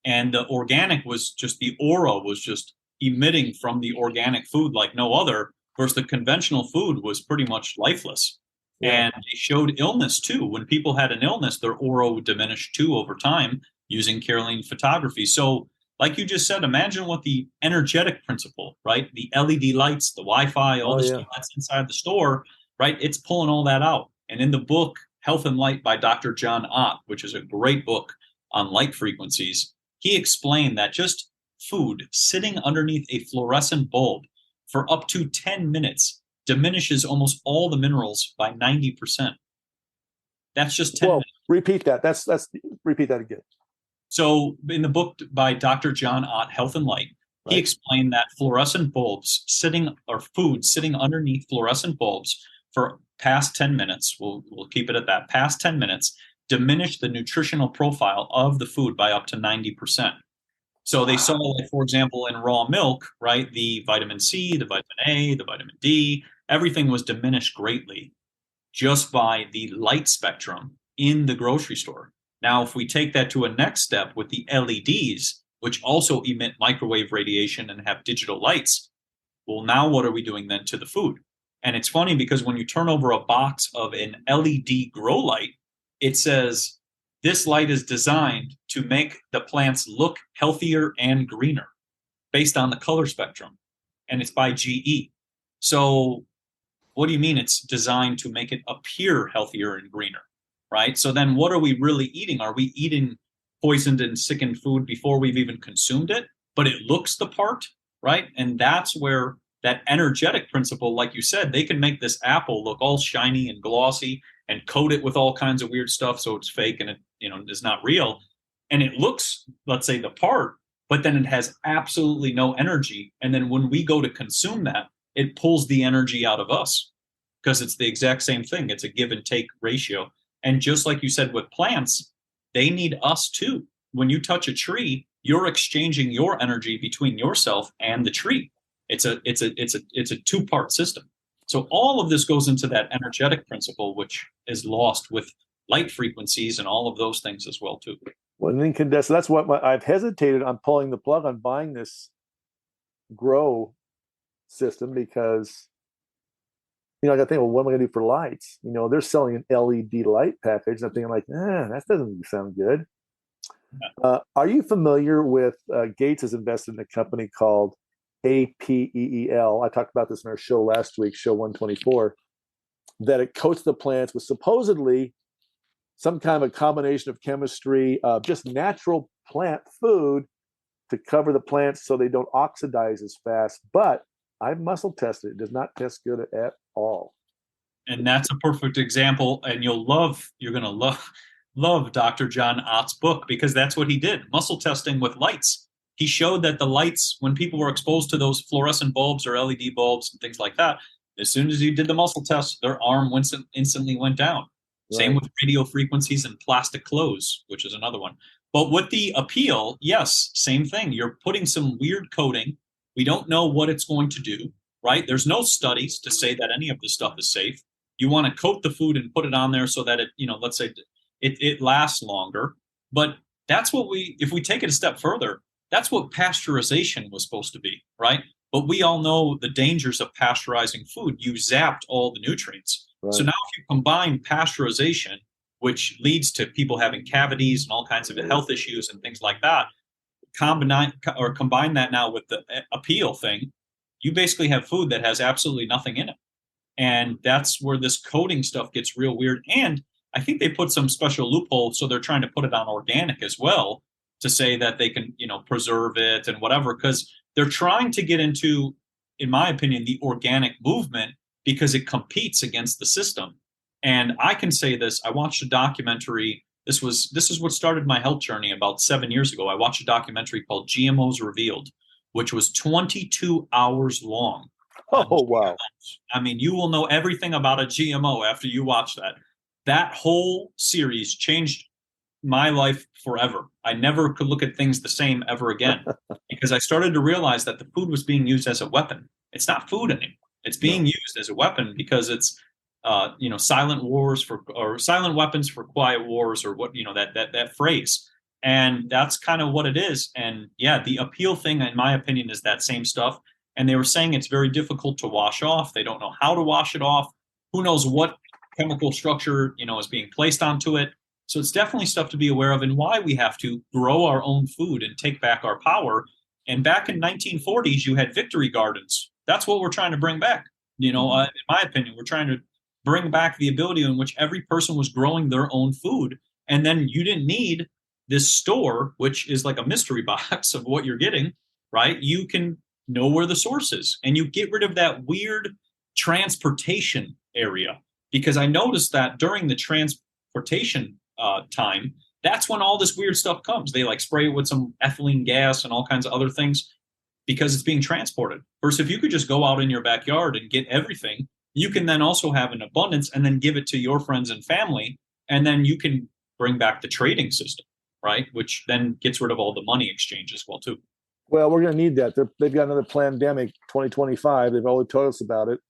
Speaker 2: And the organic was just, the aura was just emitting from the organic food like no other, versus the conventional food was pretty much lifeless. Yeah. And they showed illness, too. When people had an illness, their aura would diminish, too, over time using Kirlian photography. So, like you just said, imagine what the energetic principle, right? The LED lights, the Wi-Fi, all stuff that's inside the store, right? It's pulling all that out. And in the book, Health and Light by Dr. John Ott, which is a great book on light frequencies, he explained that just food sitting underneath a fluorescent bulb for up to 10 minutes diminishes almost all the minerals by 90%. That's just 10 minutes.
Speaker 3: Repeat that. Repeat that again.
Speaker 2: So in the book by Dr. John Ott, Health and Light, he explained that fluorescent bulbs food sitting underneath fluorescent bulbs for past 10 minutes, we'll keep it at that, past 10 minutes, diminish the nutritional profile of the food by up to 90%. So they saw, like, for example, in raw milk, right, the vitamin C, the vitamin A, the vitamin D, everything was diminished greatly just by the light spectrum in the grocery store. Now, if we take that to a next step with the LEDs, which also emit microwave radiation and have digital lights, well, now what are we doing then to the food? And it's funny because when you turn over a box of an LED grow light, it says, this light is designed to make the plants look healthier and greener based on the color spectrum. And it's by GE. So what do you mean it's designed to make it appear healthier and greener? Right? So then what are we really eating? Are we eating poisoned and sickened food before we've even consumed it? But it looks the part, right? And that's where that energetic principle, like you said, they can make this apple look all shiny and glossy and coat it with all kinds of weird stuff so it's fake and it is not real. And it looks, let's say, the part, but then it has absolutely no energy. And then when we go to consume that, it pulls the energy out of us because it's the exact same thing. It's a give and take ratio. And just like you said with plants, they need us too. When you touch a tree, you're exchanging your energy between yourself and the tree. It's a two-part system. So all of this goes into that energetic principle, which is lost with light frequencies and all of those things as well too.
Speaker 3: Well, and incandescent. That's what I've hesitated on pulling the plug on buying this grow system because I got to think, well, what am I going to do for lights? They're selling an LED light package. And I'm thinking, like, that doesn't sound good. Yeah. Are you familiar with Gates has invested in a company called APEEL? I talked about this in our show last week, show 124, that it coats the plants with supposedly some kind of a combination of chemistry of just natural plant food to cover the plants so they don't oxidize as fast. But I muscle tested it. It does not test good at all.
Speaker 2: And that's a perfect example. And you're going to love Dr. John Ott's book because that's what he did. Muscle testing with lights. He showed that the lights, when people were exposed to those fluorescent bulbs or LED bulbs and things like that, as soon as he did the muscle test, their arm instantly went down. Right. Same with radio frequencies and plastic clothes, which is another one. But with the appeal, yes, same thing. You're putting some weird coating. We don't know what it's going to do, right? There's no studies to say that any of this stuff is safe. You want to coat the food and put it on there so that it, let's say it lasts longer. But that's what if we take it a step further, that's what pasteurization was supposed to be, right? But we all know the dangers of pasteurizing food. You zapped all the nutrients. Right. So now if you combine pasteurization, which leads to people having cavities and all kinds of health issues and things like that, combine that now with the appeal thing, you basically have food that has absolutely nothing in it. And that's where this coating stuff gets real weird. And I think they put some special loophole, so they're trying to put it on organic as well. to say that they can, preserve it and whatever, because they're trying to get into, in my opinion, the organic movement because it competes against the system. And I can say this, I watched a documentary. This is what started my health journey about 7 years ago. I watched a documentary called GMOs Revealed, which was 22 hours long.
Speaker 3: Oh, wow.
Speaker 2: I mean, you will know everything about a GMO after you watch that. That whole series changed my life forever. I never could look at things the same ever again because I started to realize that the food was being used as a weapon. It's not food anymore. It's being used as a weapon because it's, silent weapons for quiet wars, or what, that phrase. And that's kind of what it is. And yeah, the appeal thing, in my opinion, is that same stuff. And they were saying it's very difficult to wash off. They don't know how to wash it off. Who knows what chemical structure, is being placed onto it. So it's definitely stuff to be aware of, and why we have to grow our own food and take back our power. And back in 1940s, you had victory gardens. That's what we're trying to bring back. In my opinion, we're trying to bring back the ability in which every person was growing their own food. And then you didn't need this store, which is like a mystery box of what you're getting, right? You can know where the source is, and you get rid of that weird transportation area. Because I noticed that during the transportation time, that's when all this weird stuff comes. They like spray it with some ethylene gas and all kinds of other things because it's being transported. Versus if you could just go out in your backyard and get everything, you can then also have an abundance and then give it to your friends and family. And then you can bring back the trading system, right? Which then gets rid of all the money exchange as well, too.
Speaker 3: Well, we're going to need that. They've got another pandemic, 2025. They've already told us about it.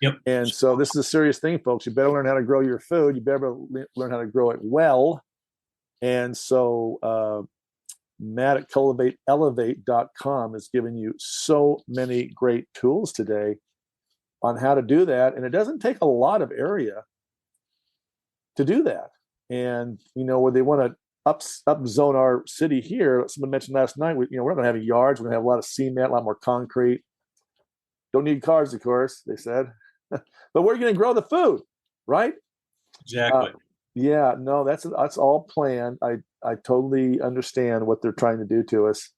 Speaker 2: Yep.
Speaker 3: And so this is a serious thing, folks. You better learn how to grow your food. You better learn how to grow it well. And so Matt at cultivateelevate.com is giving you so many great tools today on how to do that. And it doesn't take a lot of area to do that. And, where they want to up zone our city here, someone mentioned last night, we're not going to have yards. We're going to have a lot of cement, a lot more concrete. Don't need cars, of course, they said. But we're going to grow the food, right?
Speaker 2: Exactly.
Speaker 3: That's all planned. I totally understand what they're trying to do to us,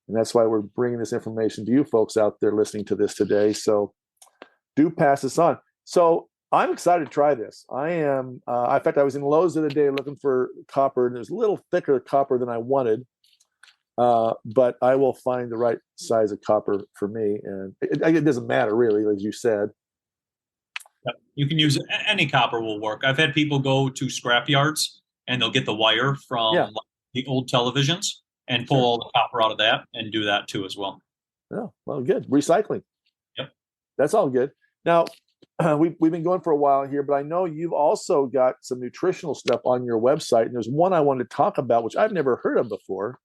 Speaker 3: and that's why we're bringing this information to you folks out there listening to this today. So do pass this on. So I'm excited to try this. I am. In fact, I was in Lowe's the other day looking for copper, and there's a little thicker copper than I wanted. But I will find the right size of copper for me, and it doesn't matter really, as you said.
Speaker 2: You can use any copper will work. I've had people go to scrap yards and they'll get the wire from the old televisions and pull all the copper out of that and do that too as well.
Speaker 3: Oh, well, good. Recycling.
Speaker 2: Yep.
Speaker 3: That's all good. Now, we've been going for a while here, but I know you've also got some nutritional stuff on your website, and there's one I wanted to talk about, which I've never heard of before.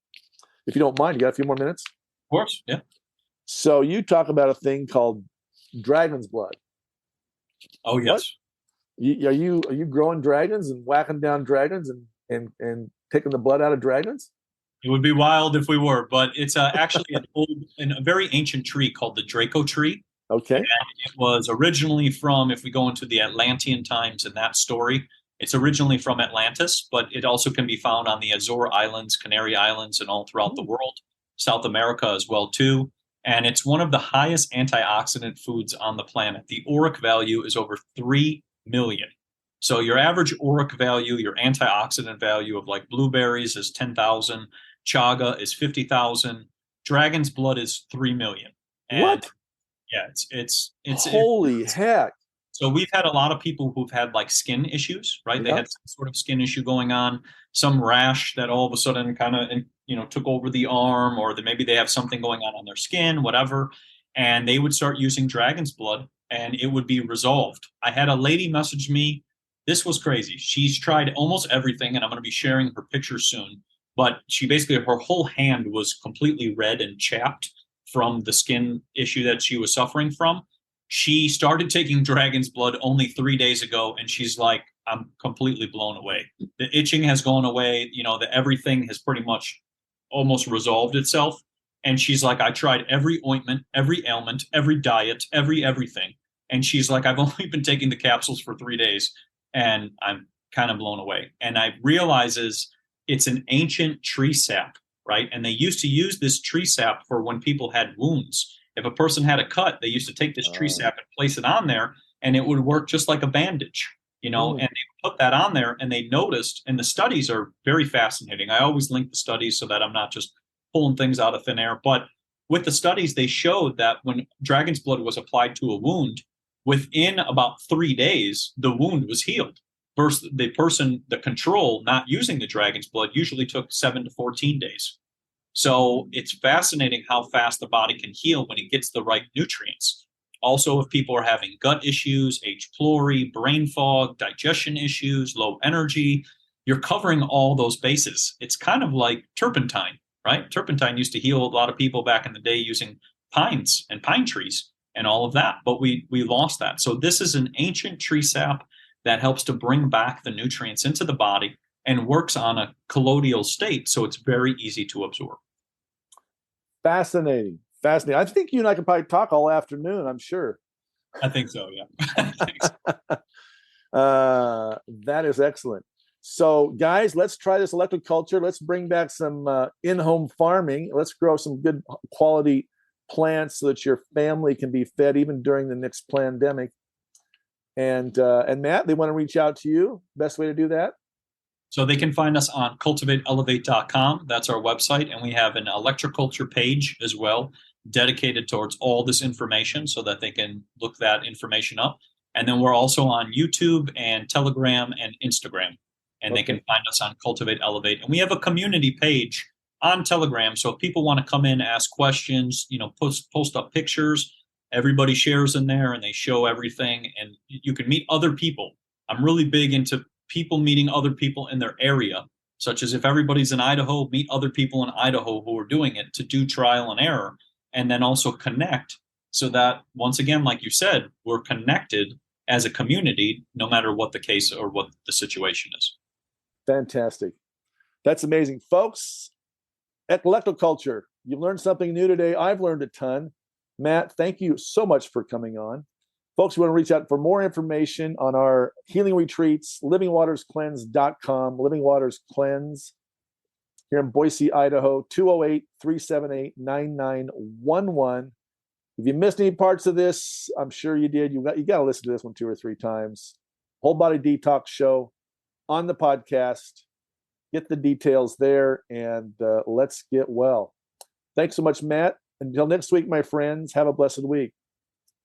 Speaker 3: If you don't mind, you got a few more minutes?
Speaker 2: Of course, yeah.
Speaker 3: So you talk about a thing called dragon's blood.
Speaker 2: Oh, yes.
Speaker 3: Are you growing dragons and whacking down dragons and taking the blood out of dragons?
Speaker 2: It would be wild if we were, but it's actually a very ancient tree called the Draco tree.
Speaker 3: Okay.
Speaker 2: And it was originally from, if we go into the Atlantean times and that story, it's originally from Atlantis, but it also can be found on the Azore Islands, Canary Islands, and all throughout the world, South America as well, too. And it's one of the highest antioxidant foods on the planet. The ORAC value is over 3 million. So your average ORAC value, your antioxidant value of like blueberries is 10,000, chaga is 50,000, dragon's blood is 3 million. And
Speaker 3: what?
Speaker 2: Yeah, it's
Speaker 3: holy heck.
Speaker 2: So we've had a lot of people who've had like skin issues, right? They had some sort of skin issue going on, some rash that all of a sudden kind of, took over the arm, or maybe they have something going on their skin, whatever. And they would start using dragon's blood and it would be resolved. I had a lady message me. This was crazy. She's tried almost everything, and I'm going to be sharing her picture soon. But she basically, her whole hand was completely red and chapped from the skin issue that she was suffering from. She started taking dragon's blood only 3 days ago, and she's like, I'm completely blown away. The itching has gone away. Everything has pretty much almost resolved itself. And she's like, I tried every ointment, every ailment, every diet, everything. And she's like, I've only been taking the capsules for 3 days, and I'm kind of blown away. And I realize it's an ancient tree sap right? And they used to use this tree sap for when people had wounds. If a person had a cut, they used to take this tree sap and place it on there, and it would work just like a bandage, and they put that on there, and they noticed, and the studies are very fascinating. I always link the studies so that I'm not just pulling things out of thin air. But with the studies, they showed that when dragon's blood was applied to a wound, within about 3 days, the wound was healed. Versus the control not using the dragon's blood usually took 7 to 14 days. So it's fascinating how fast the body can heal when it gets the right nutrients. Also, if people are having gut issues, H. pylori, brain fog, digestion issues, low energy, you're covering all those bases. It's kind of like turpentine, right? Turpentine used to heal a lot of people back in the day using pines and pine trees and all of that, but we lost that. So this is an ancient tree sap that helps to bring back the nutrients into the body and works on a colloidal state, so it's very easy to absorb.
Speaker 3: Fascinating. I think you and I could probably talk all afternoon, I'm sure.
Speaker 2: I think so, yeah. Thanks.
Speaker 3: That is excellent. So, guys, let's try this electroculture. Let's bring back some in-home farming. Let's grow some good quality plants so that your family can be fed even during the next pandemic. And Matt, they want to reach out to you. Best way to do that?
Speaker 2: So they can find us on cultivateelevate.com. That's our website. And we have an ElectroCulture page as well, dedicated towards all this information so that they can look that information up. And then we're also on YouTube and Telegram and Instagram. And they can find us on Cultivate Elevate. And we have a community page on Telegram. So if people want to come in, ask questions, post up pictures, everybody shares in there and they show everything. And you can meet other people. I'm really big into people meeting other people in their area, such as if everybody's in Idaho, meet other people in Idaho who are doing it to do trial and error, and then also connect so that, once again, like you said, we're connected as a community, no matter what the case or what the situation is.
Speaker 3: Fantastic. That's amazing. Folks, at ElectroCulture, you've learned something new today. I've learned a ton. Matt, thank you so much for coming on. Folks, we want to reach out for more information on our healing retreats, livingwaterscleanse.com, Living Waters Cleanse, here in Boise, Idaho, 208-378-9911. If you missed any parts of this, I'm sure you did. You got to listen to this one 2 or 3 times. Whole Body Detox Show on the podcast. Get the details there, and let's get well. Thanks so much, Matt. Until next week, my friends, have a blessed week.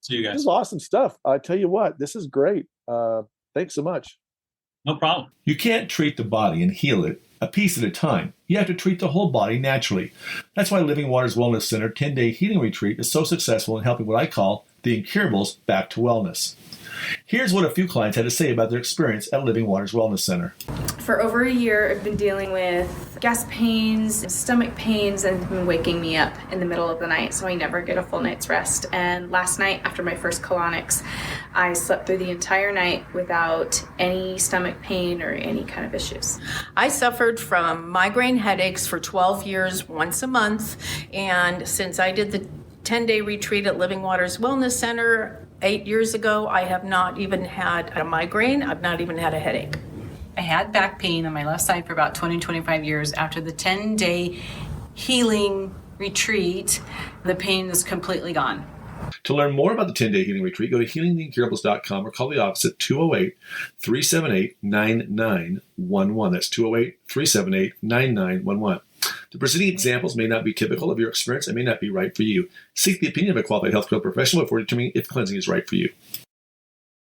Speaker 2: See you guys.
Speaker 3: This is awesome stuff. I tell you what, this is great. Thanks so much.
Speaker 2: No problem.
Speaker 1: You can't treat the body and heal it a piece at a time. You have to treat the whole body naturally. That's why Living Waters Wellness Center 10-day healing retreat is so successful in helping what I call the incurables back to wellness. Here's what a few clients had to say about their experience at Living Waters Wellness Center.
Speaker 4: For over a year, I've been dealing with gas pains, stomach pains, and it's been waking me up in the middle of the night, so I never get a full night's rest. And last night, after my first colonics, I slept through the entire night without any stomach pain or any kind of issues.
Speaker 5: I suffered from migraine headaches for 12 years, once a month, and since I did the 10-day retreat at Living Waters Wellness Center 8 years ago, I have not even had a migraine. I've not even had a headache.
Speaker 6: I had back pain on my left side for about 25 years. After the 10-day healing retreat, the pain is completely gone.
Speaker 1: To learn more about the 10-day healing retreat, go to healingtheincurables.com or call the office at 208-378-9911. That's 208-378-9911. The preceding examples may not be typical of your experience and may not be right for you. Seek the opinion of a qualified healthcare professional before determining if cleansing is right for you.